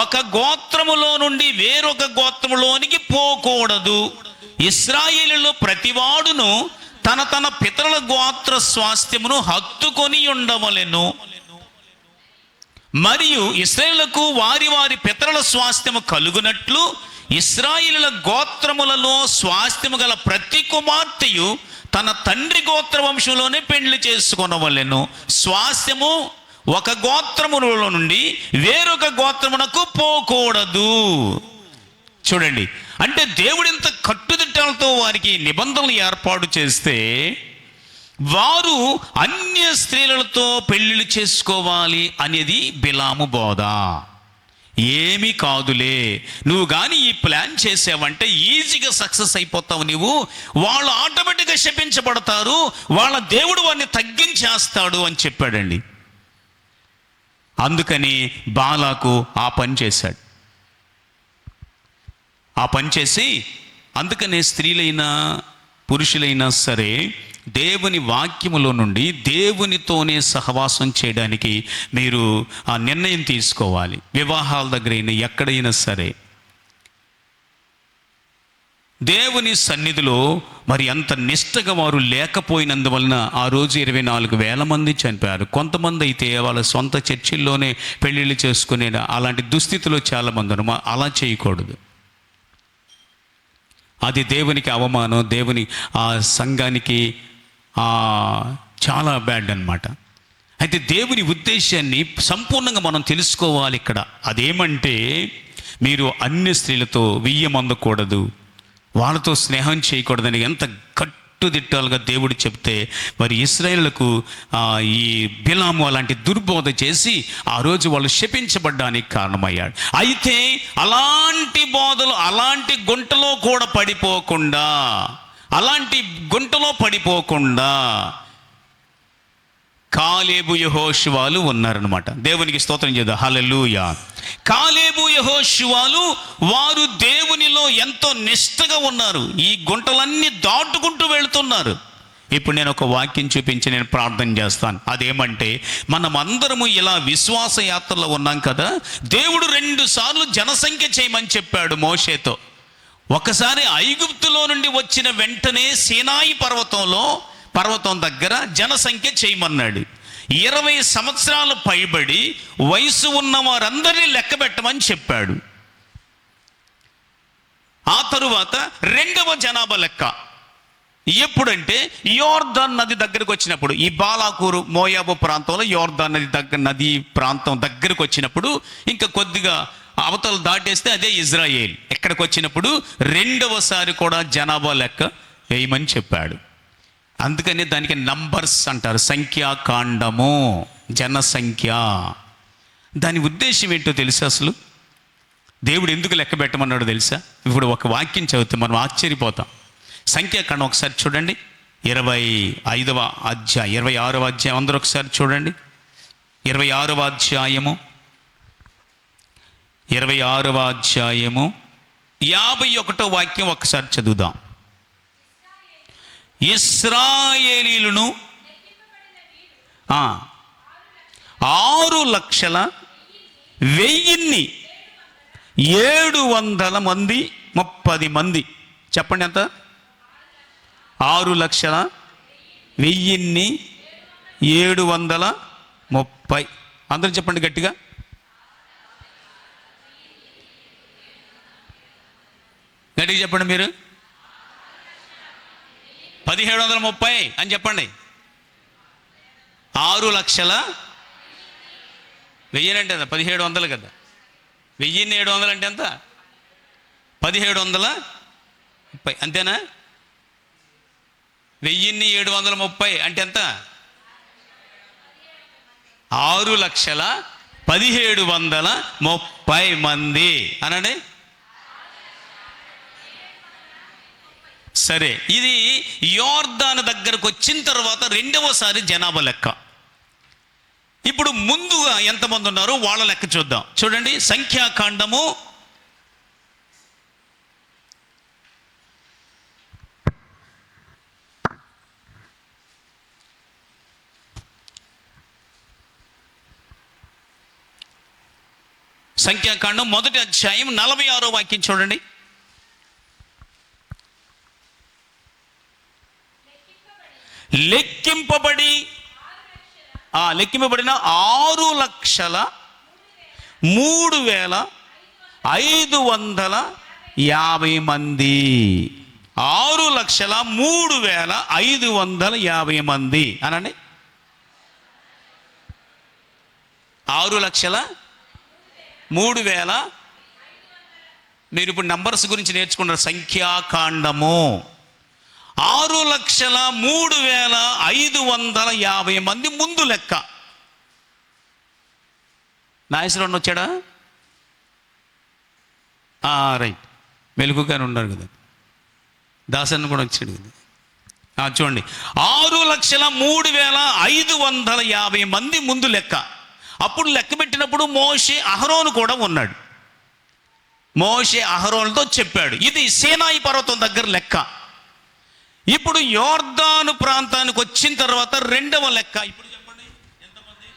Speaker 1: ఒక గోత్రములో నుండి వేరొక గోత్రములోనికి పోకూడదు. ఇశ్రాయేలులో ప్రతివాడును తన తన పితరుల గోత్ర స్వాస్థ్యమును హత్తుకొని ఉండవలెను. మరియు ఇశ్రాయేలుకు వారి వారి పితరుల స్వాస్థ్యము కలుగునట్లు ఇశ్రాయేలుల గోత్రములలో స్వాస్థ్యము గల ప్రతి కుమార్తెయు తన తండ్రి గోత్ర వంశంలోనే పెండ్లి చేసుకొనవలెను. స్వాస్థ్యము ఒక గోత్రములో నుండి వేరొక గోత్రమునకు పోకూడదు. చూడండి, అంటే దేవుడు ఇంత కట్టుదిట్టాలతో వారికి నిబంధనలు ఏర్పాటు చేస్తే వారు అన్య స్త్రీలతో పెళ్లిళ్ళు చేసుకోవాలి అనేది బిలాము బోధ. ఏమీ కాదులే, నువ్వు కానీ ఈ ప్లాన్ చేసావంటే ఈజీగా సక్సెస్ అయిపోతావు. నువ్వు వాళ్ళు ఆటోమేటిక్గా శపించబడతారు, వాళ్ళ దేవుడు వారిని తగ్గించేస్తాడు అని చెప్పాడండి. అందుకని బాలాకు ఆ పని చేశాడు. ఆ పని చేసి అందుకనే స్త్రీలైనా పురుషులైనా సరే దేవుని వాక్యములో నుండి దేవునితోనే సహవాసం చేయడానికి మీరు ఆ నిర్ణయం తీసుకోవాలి. వివాహాల దగ్గరైనా ఎక్కడైనా సరే దేవుని సన్నిధిలో మరి అంత నిష్టగా వారు లేకపోయినందువలన ఆ రోజు 24,000 మంది చనిపోయారు. కొంతమంది అయితే వాళ్ళ సొంత చర్చిల్లోనే పెళ్ళిళ్ళు చేసుకునే అలాంటి దుస్థితిలో చాలామంది ఉన్నారు. అలా చేయకూడదు. అది దేవునికి అవమానం, దేవుని ఆ సంఘానికి చాలా బ్యాడ్ అన్నమాట. అయితే దేవుని ఉద్దేశాన్ని సంపూర్ణంగా మనం తెలుసుకోవాలి ఇక్కడ. అదేమంటే మీరు అన్య స్త్రీలతో వియ్యమందకూడదు, వాళ్ళతో స్నేహం చేయకూడదని ఎంత కట్టుదిట్టాలుగా దేవుడు చెప్తే మరి ఇశ్రాయేలులకు ఈ బిలాము అలాంటి దుర్బోధ చేసి ఆ రోజు వాళ్ళు శపించబడ్డానికి కారణమయ్యాడు. అయితే అలాంటి బోధలు అలాంటి గుంటలో కూడా పడిపోకుండా కాలేబు యెహోషువాలు ఉన్నారనమాట. దేవునికి స్తోత్రం చేద్దాం. హల్లెలూయా. కాలేబు యెహోషువాలు వారు దేవునిలో ఎంతో నిష్టగా ఉన్నారు. ఈ గుంటలన్నీ దాటుకుంటూ వెళుతున్నారు. ఇప్పుడు నేను ఒక వాక్యం చూపించి నేను ప్రార్థన చేస్తాను. అదేమంటే మనమందరము ఇలా విశ్వాస యాత్రలో ఉన్నాం కదా. దేవుడు 2 సార్లు జనసంఖ్య చేయమని చెప్పాడు మోషేతో. ఒకసారి ఐగుప్తులో నుండి వచ్చిన వెంటనే సీనాయి పర్వతం దగ్గర జనసంఖ్య చేయమన్నాడు. 20 సంవత్సరాలు పైబడి వయసు ఉన్న వారందరినీ లెక్క పెట్టమని చెప్పాడు. ఆ తరువాత 2వ జనాభా లెక్క ఎప్పుడంటే యోర్దాన్ నది దగ్గరకు వచ్చినప్పుడు, ఈ బాలాకూరు మోయాబు ప్రాంతంలో యోర్దాన్ నది ప్రాంతం దగ్గరకు వచ్చినప్పుడు ఇంకా కొద్దిగా అవతలు దాటేస్తే అదే ఇజ్రాయేల్. ఎక్కడికి వచ్చినప్పుడు 2వసారి కూడా జనాభా లెక్క వేయమని చెప్పాడు. అందుకని దానికి నంబర్స్ అంటారు, సంఖ్యాకాండము, జనసంఖ్య. దాని ఉద్దేశం ఏంటో తెలుసా? అసలు దేవుడు ఎందుకు లెక్క పెట్టమన్నాడో తెలుసా? ఇప్పుడు ఒక వాక్యం చదివితే మనం ఆశ్చర్యపోతాం. సంఖ్యాకాండం ఒకసారి చూడండి, 26వ అధ్యాయం అందరూ ఒకసారి చూడండి. 26వ అధ్యాయము 51వ వాక్యం ఒకసారి చదువుదాం. ఇశ్రాయేలీయులను 6,1,730 మంది 30 మంది. చెప్పండి ఎంత? 6,1,730. అందరూ చెప్పండి గట్టిగా. గట్టిగా చెప్పండి మీరు. 1730 అని చెప్పండి. 6,1,000 అంటే ఎంత? 1700 కదా. 1,700 అంటే ఎంత? 1730 అంతేనా? 1,730 అంటే ఎంత? 6,1730 మంది అనండి. సరే, ఇది యోర్దాను దగ్గరకు వచ్చిన తర్వాత రెండవసారి జనాభా లెక్క. ఇప్పుడు ముందుగా ఎంతమంది ఉన్నారో వాళ్ళ లెక్క చూద్దాం. చూడండి, సంఖ్యాకాండము 1వ అధ్యాయం 46వ వాక్యం చూడండి. లెక్కింపబడిన 6,03,550 మంది. 6,03,550 మంది అనండి. 6,03,000. మీరు ఇప్పుడు నంబర్స్ గురించి నేర్చుకున్నారు. సంఖ్యాకాండము 6,03,550 మంది ముందు లెక్క. నాయసరావు వచ్చాడా? రైట్, వెలుగుగానే ఉన్నారు కదా. దాసన్ కూడా వచ్చాడు కదా. చూడండి, 6,03,550 మంది ముందు లెక్క. అప్పుడు లెక్క పెట్టినప్పుడు మోషే అహరోను కూడా ఉన్నాడు. మోషే అహరోనుతో చెప్పాడు. ఇది సీనాయి పర్వతం దగ్గర లెక్క. ఇప్పుడు యోర్దాను ప్రాంతానికి వచ్చిన తర్వాత రెండవ లెక్క. ఇప్పుడు చెప్పండి ఎంతమంది?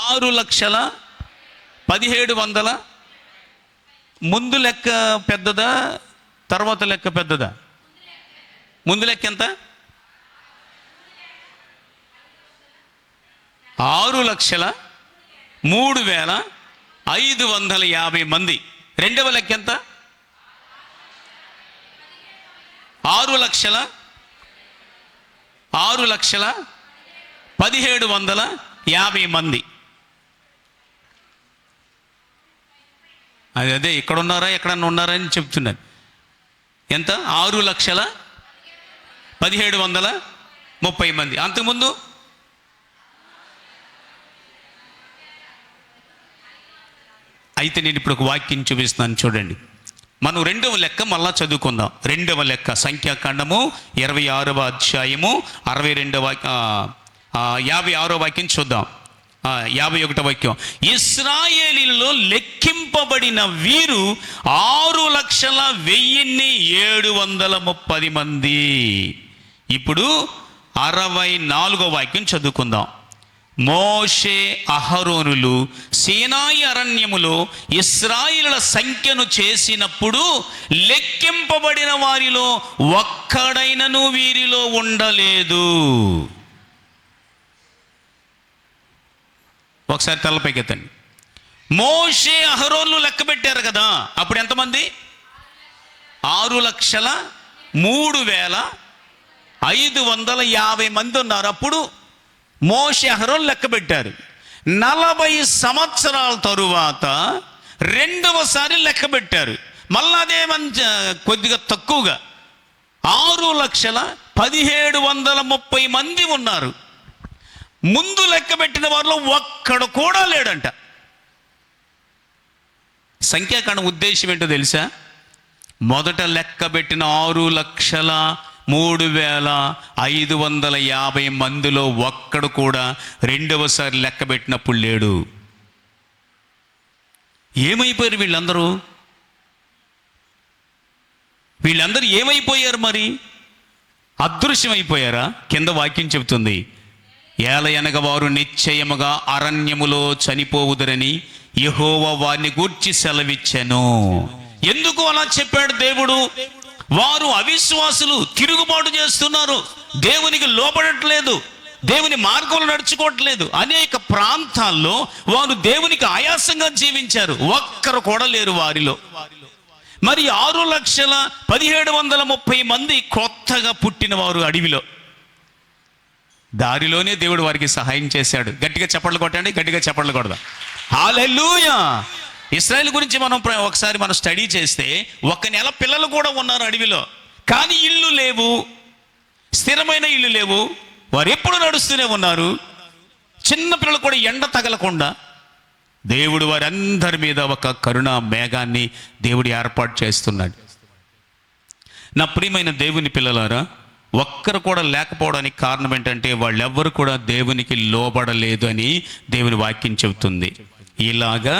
Speaker 1: 6,17,000. ముందు లెక్క పెద్దదా, తర్వాత లెక్క పెద్దదా? ముందు లెక్క ఎంత? 6,03,550 మంది. రెండవ లెక్క ఎంత? 6,17,000 మంది. అదే ఇక్కడ ఉన్నారా, ఎక్కడన్నా ఉన్నారా అని చెప్తున్నాను. ఎంత? 6,17,030 మంది. అంతకుముందు అయితే నేను ఇప్పుడు ఒక వాక్యం చూపిస్తున్నాను చూడండి. మనం రెండవ లెక్క మళ్ళా చదువుకుందాం. రెండవ లెక్క సంఖ్యాకాండము 26వ అధ్యాయము 56వ వాక్యం చూద్దాం. 51వ వాక్యం. ఇశ్రాయేలీలో లెక్కింపబడిన వీరు 6,01,730 మంది. ఇప్పుడు 64వ వాక్యం చదువుకుందాం. మోషే అహరోనులు సీనాయి అరణ్యములో ఇశ్రాయేలుల సంఖ్యను చేసినప్పుడు లెక్కింపబడిన వారిలో ఒక్కడైనను వీరిలో ఉండలేదు. ఒకసారి తలపైకెత్తండి. మోషే అహరోనులు లెక్క పెట్టారు కదా, అప్పుడు ఎంతమంది? 6,03,550 మంది ఉన్నారు. అప్పుడు మోషే అహరోను లెక్క పెట్టారు. 40 సంవత్సరాల తరువాత రెండవసారి లెక్క పెట్టారు. మళ్ళా అదే కొద్దిగా తక్కువగా 6,17,30 మంది ఉన్నారు. ముందు లెక్క పెట్టిన వారిలో ఒక్కడు కూడా లేడంట. సంఖ్యాకాండం ఉద్దేశం ఏంటో తెలుసా? మొదట లెక్క పెట్టిన 6,03,550 మందిలో ఒక్కడు కూడా రెండవసారి లెక్క పెట్టినప్పుడు లేడు. ఏమైపోయారు వీళ్ళందరూ? వీళ్ళందరూ ఏమైపోయారు? మరి అదృశ్యమైపోయారా? కింద వాక్యం చెబుతుంది, ఏలయనగా వారు నిశ్చయముగా అరణ్యములో చనిపోవుదురని యెహోవా వారిని గూర్చి సెలవిచ్చెను. ఎందుకు అలా చెప్పాడు దేవుడు? వారు అవిశ్వాసులు, తిరుగుబాటు చేస్తున్నారు, దేవునికి లోపడట్లేదు, దేవుని మార్గంలో నడుచుకోవట్లేదు. అనేక ప్రాంతాల్లో వారు దేవునికి ఆయాసంగా జీవించారు. ఒక్కరు కూడా లేరు వారిలో. మరి 6,17,30 మంది కొత్తగా పుట్టిన వారు అడవిలో. దారిలోనే దేవుడు వారికి సహాయం చేశాడు. గట్టిగా చప్పట్లు కొట్టండి, గట్టిగా చప్పట్లు కొడదాం. హల్లెలూయా. ఇశ్రాయేలు గురించి మనం ఒకసారి స్టడీ చేస్తే 1 నెల పిల్లలు కూడా ఉన్నారు అడవిలో. కానీ ఇల్లు లేవు, స్థిరమైన ఇల్లు లేవు. వారు ఎప్పుడు నడుస్తూనే ఉన్నారు. చిన్న పిల్లలు కూడా ఎండ తగలకుండా దేవుడు వారందరి మీద ఒక కరుణ మేఘాన్ని దేవుడు ఏర్పాటు చేస్తున్నాడు. నా ప్రియమైన దేవుని పిల్లలారా, ఒక్కరు కూడా లేకపోవడానికి కారణం ఏంటంటే వాళ్ళెవ్వరు కూడా దేవునికి లోబడలేదు అని దేవుని వాక్యం చెబుతుంది. ఇలాగా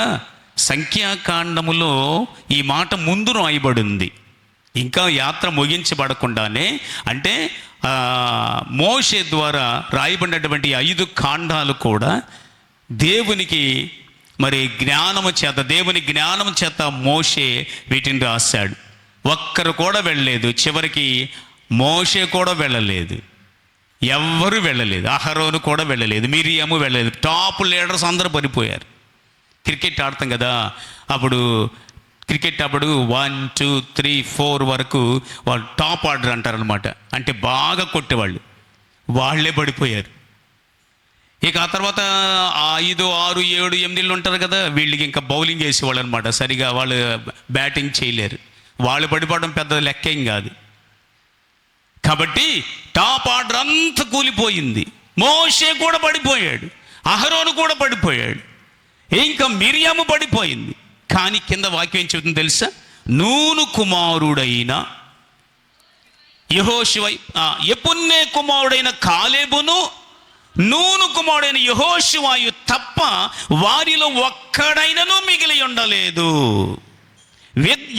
Speaker 1: సంఖ్యాకాండములో ఈ మాట ముందు రాయబడింది. ఇంకా యాత్ర ముగించబడకుండానే, అంటే మోషే ద్వారా రాయబడినటువంటి 5 కాండాలు కూడా దేవునికి మరి దేవుని జ్ఞానము చేత మోషే వీటిని రాశాడు. ఒక్కరు కూడా వెళ్ళలేదు. చివరికి మోషే కూడా వెళ్ళలేదు, ఎవ్వరూ వెళ్ళలేదు. అహరోను కూడా వెళ్ళలేదు, మిరియాము వెళ్ళలేదు. టాప్ లీడర్స్ అందరూ పడిపోయారు. క్రికెట్ ఆడతాం కదా, అప్పుడు 1, 2, 3, 4 వరకు వాళ్ళు టాప్ ఆర్డర్ అంటారనమాట. అంటే బాగా కొట్టేవాళ్ళు, వాళ్ళే పడిపోయారు. ఇక ఆ తర్వాత 5, 6, 7, 8 ఉంటారు కదా, వీళ్ళకి ఇంకా బౌలింగ్ వేసేవాళ్ళు అనమాట. సరిగా వాళ్ళు బ్యాటింగ్ చేయలేరు. వాళ్ళు పడిపోవడం పెద్ద లెక్కేం కాదు. కాబట్టి టాప్ ఆర్డర్ అంతా కూలిపోయింది. మోషే కూడా పడిపోయాడు, అహరోను కూడా పడిపోయాడు, ఇంకా మిరియాము పడిపోయింది. కానీ కింద వాక్యం ఏం చెబుతుంది తెలుసా? నూను కుమారుడైన యెహోషువ, యెఫున్నె కుమారుడైన కాలేబును, నూను కుమారుడైన యెహోషువయు తప్ప వారిలో ఒక్కడైనను మిగిలి ఉండలేదు.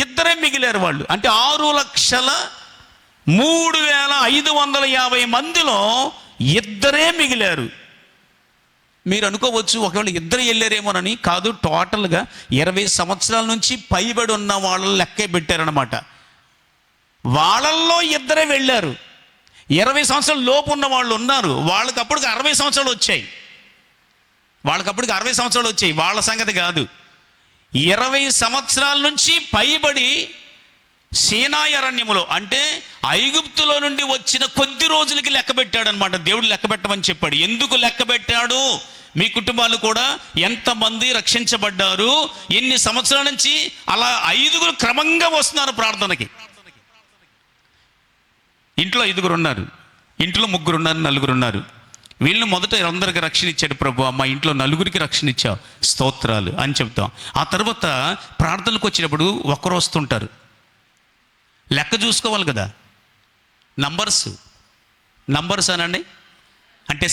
Speaker 1: ఇద్దరే మిగిలారు వాళ్ళు. అంటే 6,03,550 మందిలో ఇద్దరే మిగిలారు. మీరు అనుకోవచ్చు ఒకవేళ ఇద్దరు వెళ్ళారేమోనని. కాదు, టోటల్గా 20 సంవత్సరాల నుంచి పైబడి ఉన్న వాళ్ళు లెక్కే పెట్టారనమాట. వాళ్ళల్లో ఇద్దరే వెళ్ళారు. 20 సంవత్సరాల లోపు ఉన్న వాళ్ళు ఉన్నారు, వాళ్ళకప్పటికి 60 సంవత్సరాలు వచ్చాయి. వాళ్ళ సంగతి కాదు. 20 సంవత్సరాల నుంచి పైబడి సీనాయి అరణ్యములో, అంటే ఐగుప్తులో నుండి వచ్చిన కొద్ది రోజులకి లెక్క పెట్టాడు అనమాట. దేవుడు లెక్క పెట్టమని చెప్పాడు. ఎందుకు లెక్క పెట్టాడు? మీ కుటుంబాలు కూడా ఎంతమంది రక్షించబడ్డారు, ఎన్ని సంవత్సరాల నుంచి, అలా 5 క్రమంగా వస్తున్నారు ప్రార్థనకి. ఇంట్లో 5 ఉన్నారు, ఇంట్లో 3 ఉన్నారు, 4 ఉన్నారు. వీళ్ళని మొదట అందరికి రక్షణ ఇచ్చాడు ప్రభు. మా ఇంట్లో 4 రక్షణ ఇచ్చావు, స్తోత్రాలు అని చెప్తాం. ఆ తర్వాత ప్రార్థనలకు వచ్చినప్పుడు ఒకరు వస్తుంటారు. లెక్క చూసుకోవాలి కదా, నంబర్స్ అనండి. అంటే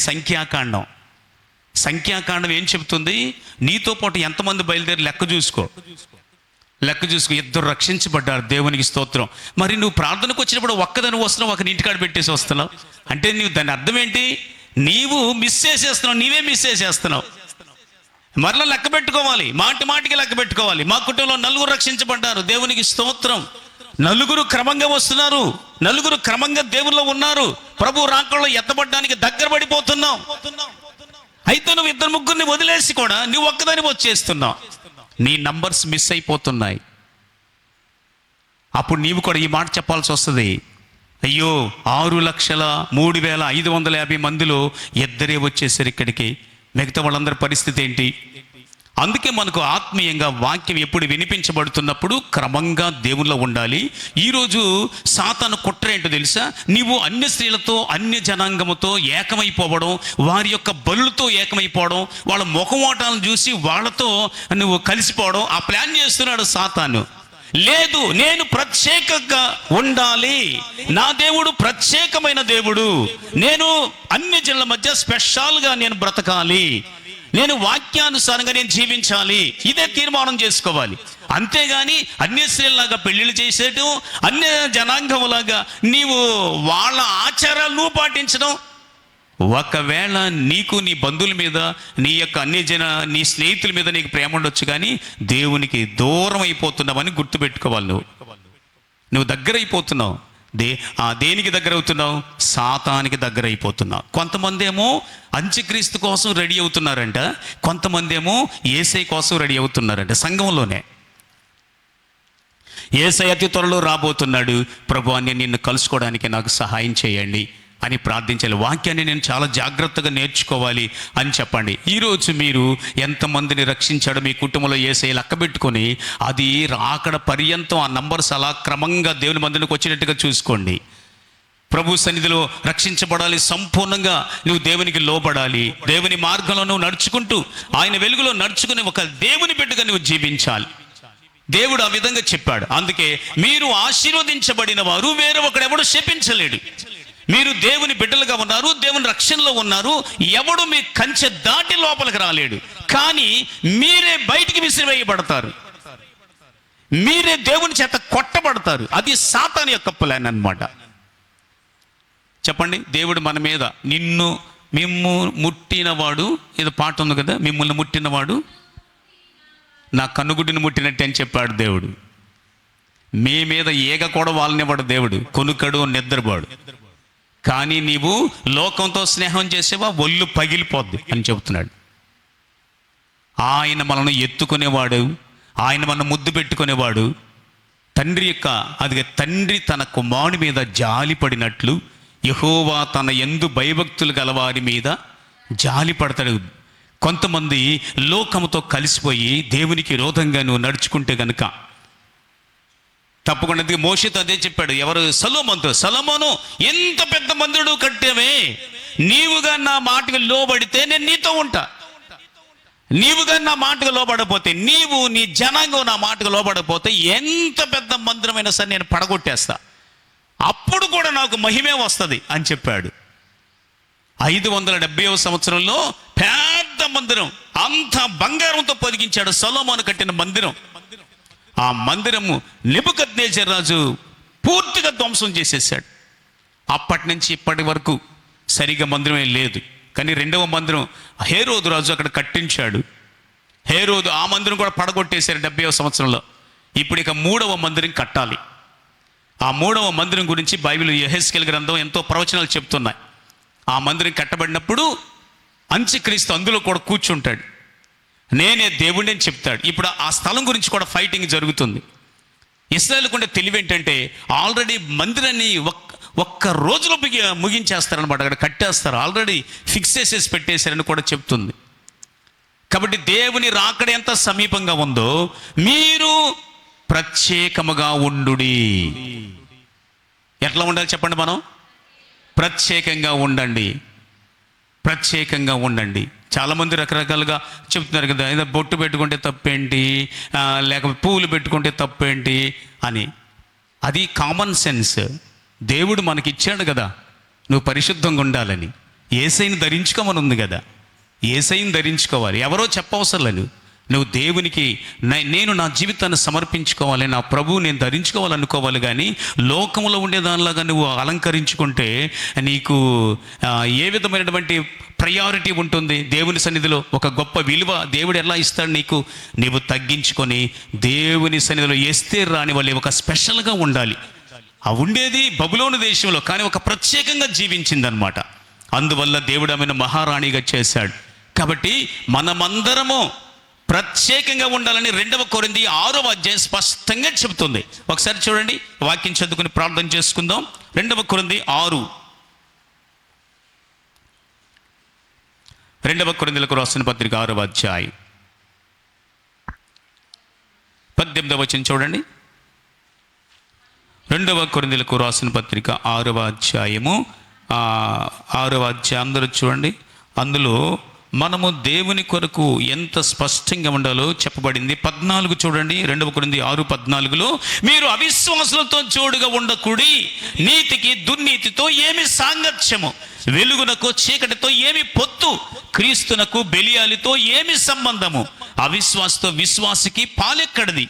Speaker 1: సంఖ్యాకాండం ఏం చెబుతుంది? నీతో పాటు ఎంతమంది బయలుదేరి లెక్క చూసుకో. 2 రక్షించబడ్డారు, దేవునికి స్తోత్రం. మరి నువ్వు ప్రార్థనకు వచ్చినప్పుడు ఒక్కదాని వస్తున్నావు, ఒకరి ఇంటికాడ పెట్టేసి వస్తున్నావు. అంటే నువ్వు దాని అర్థం ఏంటి? నీవే మిస్ చేసేస్తున్నావు. మరలా లెక్క పెట్టుకోవాలి, మాటికి లెక్క పెట్టుకోవాలి. మా కుటుంబంలో 4 రక్షించబడ్డారు, దేవునికి స్తోత్రం. 4 క్రమంగా వస్తున్నారు, 4 క్రమంగా దేవుల్లో ఉన్నారు. ప్రభు రాకడలో ఎత్తబడ్డానికి దగ్గర పడిపోతున్నావు. అయితే నువ్వు 2-3 వదిలేసి కూడా నువ్వు ఒక్కదాని వచ్చేస్తున్నావు. నీ నంబర్స్ మిస్ అయిపోతున్నాయి. అప్పుడు నీవు కూడా ఈ మాట చెప్పాల్సి వస్తుంది. అయ్యో, 6,03,550 మందిలో 2 వచ్చేసారు ఇక్కడికి, మిగతా వాళ్ళందరి పరిస్థితి ఏంటి? అందుకే మనకు ఆత్మీయంగా వాక్యం ఎప్పుడు వినిపించబడుతున్నప్పుడు క్రమంగా దేవుల్లో ఉండాలి. ఈరోజు సాతాను కుట్ర ఏంటో తెలుసా? నీవు అన్య స్త్రీలతో, అన్య జనాంగముతో ఏకమైపోవడం, వారి యొక్క బలులతో ఏకమైపోవడం, వాళ్ళ ముఖమోటాలను చూసి వాళ్ళతో నువ్వు కలిసిపోవడం, ఆ ప్లాన్ చేస్తున్నాడు సాతాను. లేదు, నేను ప్రత్యేకంగా ఉండాలి, నా దేవుడు ప్రత్యేకమైన దేవుడు, నేను అన్ని జనుల మధ్య స్పెషల్గా నేను బ్రతకాలి, నేను వాక్యానుసారంగా నేను జీవించాలి. ఇదే తీర్మానం చేసుకోవాలి. అంతేగాని అన్య స్త్రీలాగా పెళ్లిళ్ళు చేసేయడం, అన్య జనాంగములాగా నీవు వాళ్ళ ఆచారాలు నువ్వు పాటించడం. ఒకవేళ నీకు నీ బంధువుల మీద, నీ యొక్క నీ స్నేహితుల మీద నీకు ప్రేమ ఉండొచ్చు, కానీ దేవునికి దూరం అయిపోతున్నావని గుర్తుపెట్టుకోవాలి. నువ్వు దగ్గర అయిపోతున్నావు. దేనికి దగ్గర అవుతున్నావు? సాతానికి దగ్గర అయిపోతున్నావు. కొంతమంది ఏమో అంత్యక్రీస్తు కోసం రెడీ అవుతున్నారంట, కొంతమంది ఏమో యేసయ్య కోసం రెడీ అవుతున్నారంట. సంఘంలోనే యేసయ్య అతి త్వరలో రాబోతున్నాడు, ప్రభువా నిన్ను కలుసుకోవడానికి నాకు సహాయం చేయండి అని ప్రార్థించాలి. వాక్యాన్ని నేను చాలా జాగ్రత్తగా నేర్చుకోవాలి అని చెప్పండి. ఈరోజు మీరు ఎంతమందిని రక్షించాడో మీ కుటుంబంలో యేసయ్య లెక్కబెట్టుకొని అది రాకడ పర్యంతం ఆ నంబర్స్ అలా క్రమంగా దేవుని మందిలోకి వచ్చినట్టుగా చూసుకోండి. ప్రభు సన్నిధిలో రక్షించబడాలి, సంపూర్ణంగా నువ్వు దేవునికి లోబడాలి. దేవుని మార్గంలో నువ్వు నడుచుకుంటూ, ఆయన వెలుగులో నడుచుకుని ఒక దేవుని బిడ్డగా నువ్వు జీవించాలి. దేవుడు ఆ విధంగా చెప్పాడు. అందుకే మీరు ఆశీర్వదించబడిన వారు వేరే ఒకడెవడు శపించలేడు. మీరు దేవుని బిడ్డలుగా ఉన్నారు, దేవుని రక్షణలో ఉన్నారు. ఎవడు మీ కంచె దాటి లోపలికి రాలేడు. కానీ మీరే బయటికి విసిరివేయబడతారు, మీరే దేవుని చేత కొట్టబడతారు. అది సాతాను యొక్క ప్లాన్ అన్నమాట. చెప్పండి, దేవుడు మన మీద మిమ్ము ముట్టినవాడు, ఏదో పాట ఉంది కదా, మిమ్మల్ని ముట్టినవాడు నా కన్నుగుడ్డిని ముట్టినట్టే అని చెప్పాడు దేవుడు. మీ మీద ఈగ కూడా వాళ్ళనివ్వడు దేవుడు, కొనుక్కడు నిద్రపోడు. కానీ నీవు లోకంతో స్నేహం చేసేవా, ఒళ్ళు పగిలిపోద్ది అని చెబుతున్నాడు. ఆయన మనల్ని ఎత్తుకునేవాడు, ఆయన మనల్ని ముద్దు పెట్టుకునేవాడు. తండ్రి తన కుమారుని మీద జాలి పడినట్లు యెహోవా తన యందు భయభక్తులు గలవారి మీద జాలి పడతాడు. కొంతమంది లోకముతో కలిసిపోయి దేవునికి విరోధంగా నువ్వు నడుచుకుంటే గనుక తప్పకుండా మోషేతో అదే చెప్పాడు. ఎవరు? సొలొమోను, ఎంత పెద్ద మందిరుడు కట్టావే, నీవుగా నా మాటకు లోబడితే నేను నీతో ఉంటా, నీవుగా నా మాటకు లోబడపోతే, నీ జనాంగం నా మాటకు లోబడపోతే ఎంత పెద్ద మందిరమైనా సరే నేను పడగొట్టేస్తా, అప్పుడు కూడా నాకు మహిమే వస్తుంది అని చెప్పాడు. 570వ సంవత్సరంలో పెద్ద మందిరం, అంత బంగారంతో పొదిగించాడు సొలొమోను కట్టిన మందిరం. ఆ మందిరము నెబుకద్నెజర్ రాజు పూర్తిగా ధ్వంసం చేసేసాడు. అప్పటి నుంచి ఇప్పటి వరకు సరిగా మందిరమే లేదు. కానీ 2వ మందిరం హేరోదు రాజు అక్కడ కట్టించాడు. హేరోదు ఆ మందిరం కూడా పడగొట్టేశారు 70వ సంవత్సరంలో. ఇప్పుడు ఇక 3వ మందిరం కట్టాలి. ఆ 3వ మందిరం గురించి బైబిల్ యెహెజ్కేలు గ్రంథం ఎంతో ప్రవచనాలు చెప్తున్నాయి. ఆ మందిరం కట్టబడినప్పుడు అంత్యక్రీస్తు అందులో కూడా కూర్చుంటాడు, నేనే దేవుడిని అని చెప్తాడు. ఇప్పుడు ఆ స్థలం గురించి కూడా ఫైటింగ్ జరుగుతుంది. ఇశ్రాయేలుకు ఉండే తెలివి ఏంటంటే ఆల్రెడీ మందిరాన్ని ఒక్క రోజులో ముగించేస్తారనమాట, అక్కడ కట్టేస్తారు, ఆల్రెడీ ఫిక్స్ చేసేసి పెట్టేశారని కూడా చెప్తుంది. కాబట్టి దేవుని రాకడ ఎంత సమీపంగా ఉందో మీరు ప్రత్యేకముగా ఉండుడి. ఎట్లా ఉండాలి చెప్పండి? మనం ప్రత్యేకంగా ఉండండి, ప్రత్యేకంగా ఉండండి. చాలామంది రకరకాలుగా చెప్తున్నారు కదా, ఏదో బొట్టు పెట్టుకుంటే తప్పేంటి, లేకపోతే పువ్వులు పెట్టుకుంటే తప్పేంటి అని. అది కామన్ సెన్స్. దేవుడు మనకిచ్చాడు కదా, నువ్వు పరిశుద్ధంగా ఉండాలని. యేసయ్యను ధరించుకోమని ఉంది కదా, యేసయ్యను ధరించుకోవాలి. ఎవరో చెప్పవసరం లేదు. నువ్వు దేవునికి నేను నా జీవితాన్ని సమర్పించుకోవాలి, నా ప్రభువు నేను ధరించుకోవాలనుకోవాలి. కానీ లోకంలో ఉండే దానిలాగా నువ్వు అలంకరించుకుంటే నీకు ఏ విధమైనటువంటి ప్రయారిటీ ఉంటుంది దేవుని సన్నిధిలో? ఒక గొప్ప విలువ దేవుడు ఎలా ఇస్తాడు నీకు? నీవు తగ్గించుకొని దేవుని సన్నిధిలో ఎస్తేరు రాని వాళ్ళే ఒక స్పెషల్గా ఉండాలి. ఆ ఉండేది బబులోను దేశంలో, కానీ ఒక ప్రత్యేకంగా జీవించిందనమాట. అందువల్ల దేవుడు ఆమెను మహారాణిగా చేశాడు. కాబట్టి మనమందరము ప్రత్యేకంగా ఉండాలని 2వ కొరింథీ 6వ అధ్యాయం స్పష్టంగా చెబుతుంది. ఒకసారి చూడండి, వాక్యం చదువుకుని ప్రార్థన చేసుకుందాం. 2వ కొరింథీ 6, 2వ కొరింథీయులకు రాసిన పత్రిక 6వ అధ్యాయం 18వ వచనం చూడండి. 2వ కొరింథీయులకు రాసిన పత్రిక 6వ అధ్యాయము 6వ అధ్యాయం అందరూ చూడండి. అందులో మనము దేవుని కొరకు ఎంత స్పష్టంగా ఉండాలో చెప్పబడింది. 14 చూడండి, 2వ కొరింథీ 6:14లో మీరు అవిశ్వాసులతో జోడుగా ఉండకుడి, నీతికి దుర్నీతితో ఏమి సాంగత్యము, వెలుగునకు చీకటితో ఏమి పొత్తు, క్రీస్తునకు బెలియాలితో ఏమి సంబంధము, అవిశ్వాసతో విశ్వాసికి పాలెక్కడిది,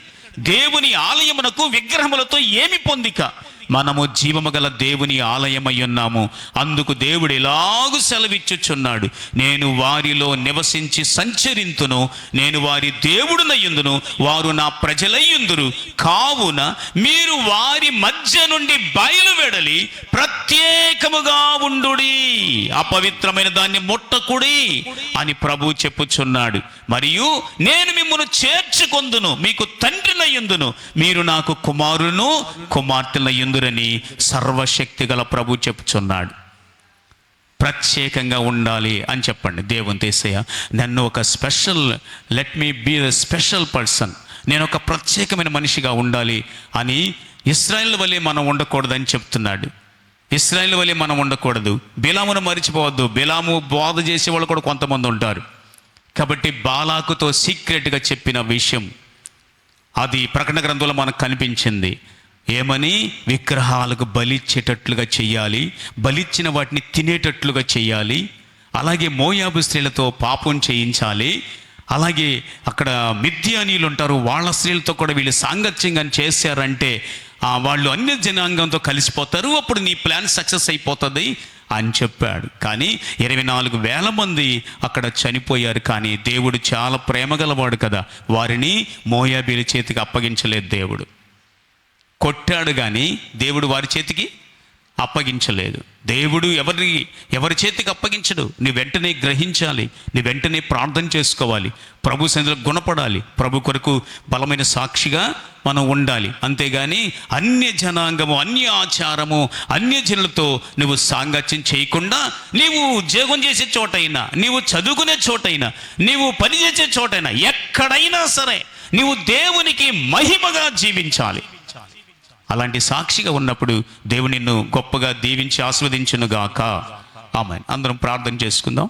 Speaker 1: దేవుని ఆలయమునకు విగ్రహములతో ఏమి పొందిక, మనము జీవము గల దేవుని ఆలయమై ఉన్నాము. అందుకు దేవుడు ఎలాగూ సెలవిచ్చుచున్నాడు, నేను వారిలో నివసించి సంచరింతును, నేను వారి దేవుడునయ్యుందును, వారు నా ప్రజలయ్యుందురు. కావున మీరు వారి మధ్య నుండి బయలువెడలి ప్రత్యేకముగా ఉండుడి, అపవిత్రమైన దాన్ని ముట్టకుడి అని ప్రభు చెప్పుచున్నాడు. మరియు నేను మిమ్మల్ని చేర్చుకొందును, మీకు తండ్రినయ్యుందును, మీరు నాకు కుమారును కుమార్తెలయ్యుందురని సర్వశక్తి గల ప్రభు చెప్పుచున్నాడు. ప్రత్యేకంగా ఉండాలి అని చెప్పండి. దేవుని యేసయ్య నన్ను ఒక special, let me be the special person, నేను ఒక ప్రత్యేకమైన మనిషిగా ఉండాలి అని. ఇశ్రాయేలు వలె మనం ఉండకూడదని చెప్తున్నాడు. ఇశ్రాయేలు వలె మనం ఉండకూడదు. బిలామును మరిచిపోవద్దు. బిలాము బోధ చేసేవాళ్ళు కూడా కొంతమంది ఉంటారు. కాబట్టి బాలాకుతో సీక్రెట్గా చెప్పిన విషయం, అది ప్రకటన గ్రంథంలో మనకు కనిపించింది. ఏమని? విగ్రహాలకు బలిచ్చేటట్లుగా చెయ్యాలి, బలిచ్చిన వాటిని తినేటట్లుగా చెయ్యాలి, అలాగే మోయాబు స్త్రీలతో పాపం చేయించాలి, అలాగే అక్కడ మిద్యానీయులు ఉంటారు, వాళ్ళ స్త్రీలతో కూడా వీళ్ళు సాంగత్యంగా చేశారంటే వాళ్ళు అన్య జనాంగంతో కలిసిపోతారు, అప్పుడు నీ ప్లాన్ సక్సెస్ అయిపోతుంది అని చెప్పాడు. కానీ 24,000 మంది అక్కడ చనిపోయారు. కానీ దేవుడు చాలా ప్రేమగలవాడు కదా, వారిని మోయాబీల చేతికి అప్పగించలేదు. దేవుడు కొట్టాడు కానీ దేవుడు వారి చేతికి అప్పగించలేదు. దేవుడు ఎవరి చేతికి అప్పగించడు. నీ వెంటనే గ్రహించాలి, నీ వెంటనే ప్రార్థన చేసుకోవాలి, ప్రభు సన్నిధిలో గుణపడాలి, ప్రభు కొరకు బలమైన సాక్షిగా మనం ఉండాలి. అంతేగాని అన్య జనాంగము, అన్య ఆచారము, అన్య జనులతో నువ్వు సాంగత్యం చేయకుండా, నీవు ఉద్యోగం చేసే చోటైనా, నీవు చదువుకునే చోటైనా, నీవు పనిచేసే చోటైనా, ఎక్కడైనా సరే నీవు దేవునికి మహిమగా జీవించాలి. అలాంటి సాక్షిగా ఉన్నప్పుడు దేవుడు నిన్ను గొప్పగా దీవించి ఆస్వాదించునుగాక. ఆమేన్. అందరం ప్రార్థన చేసుకుందాం.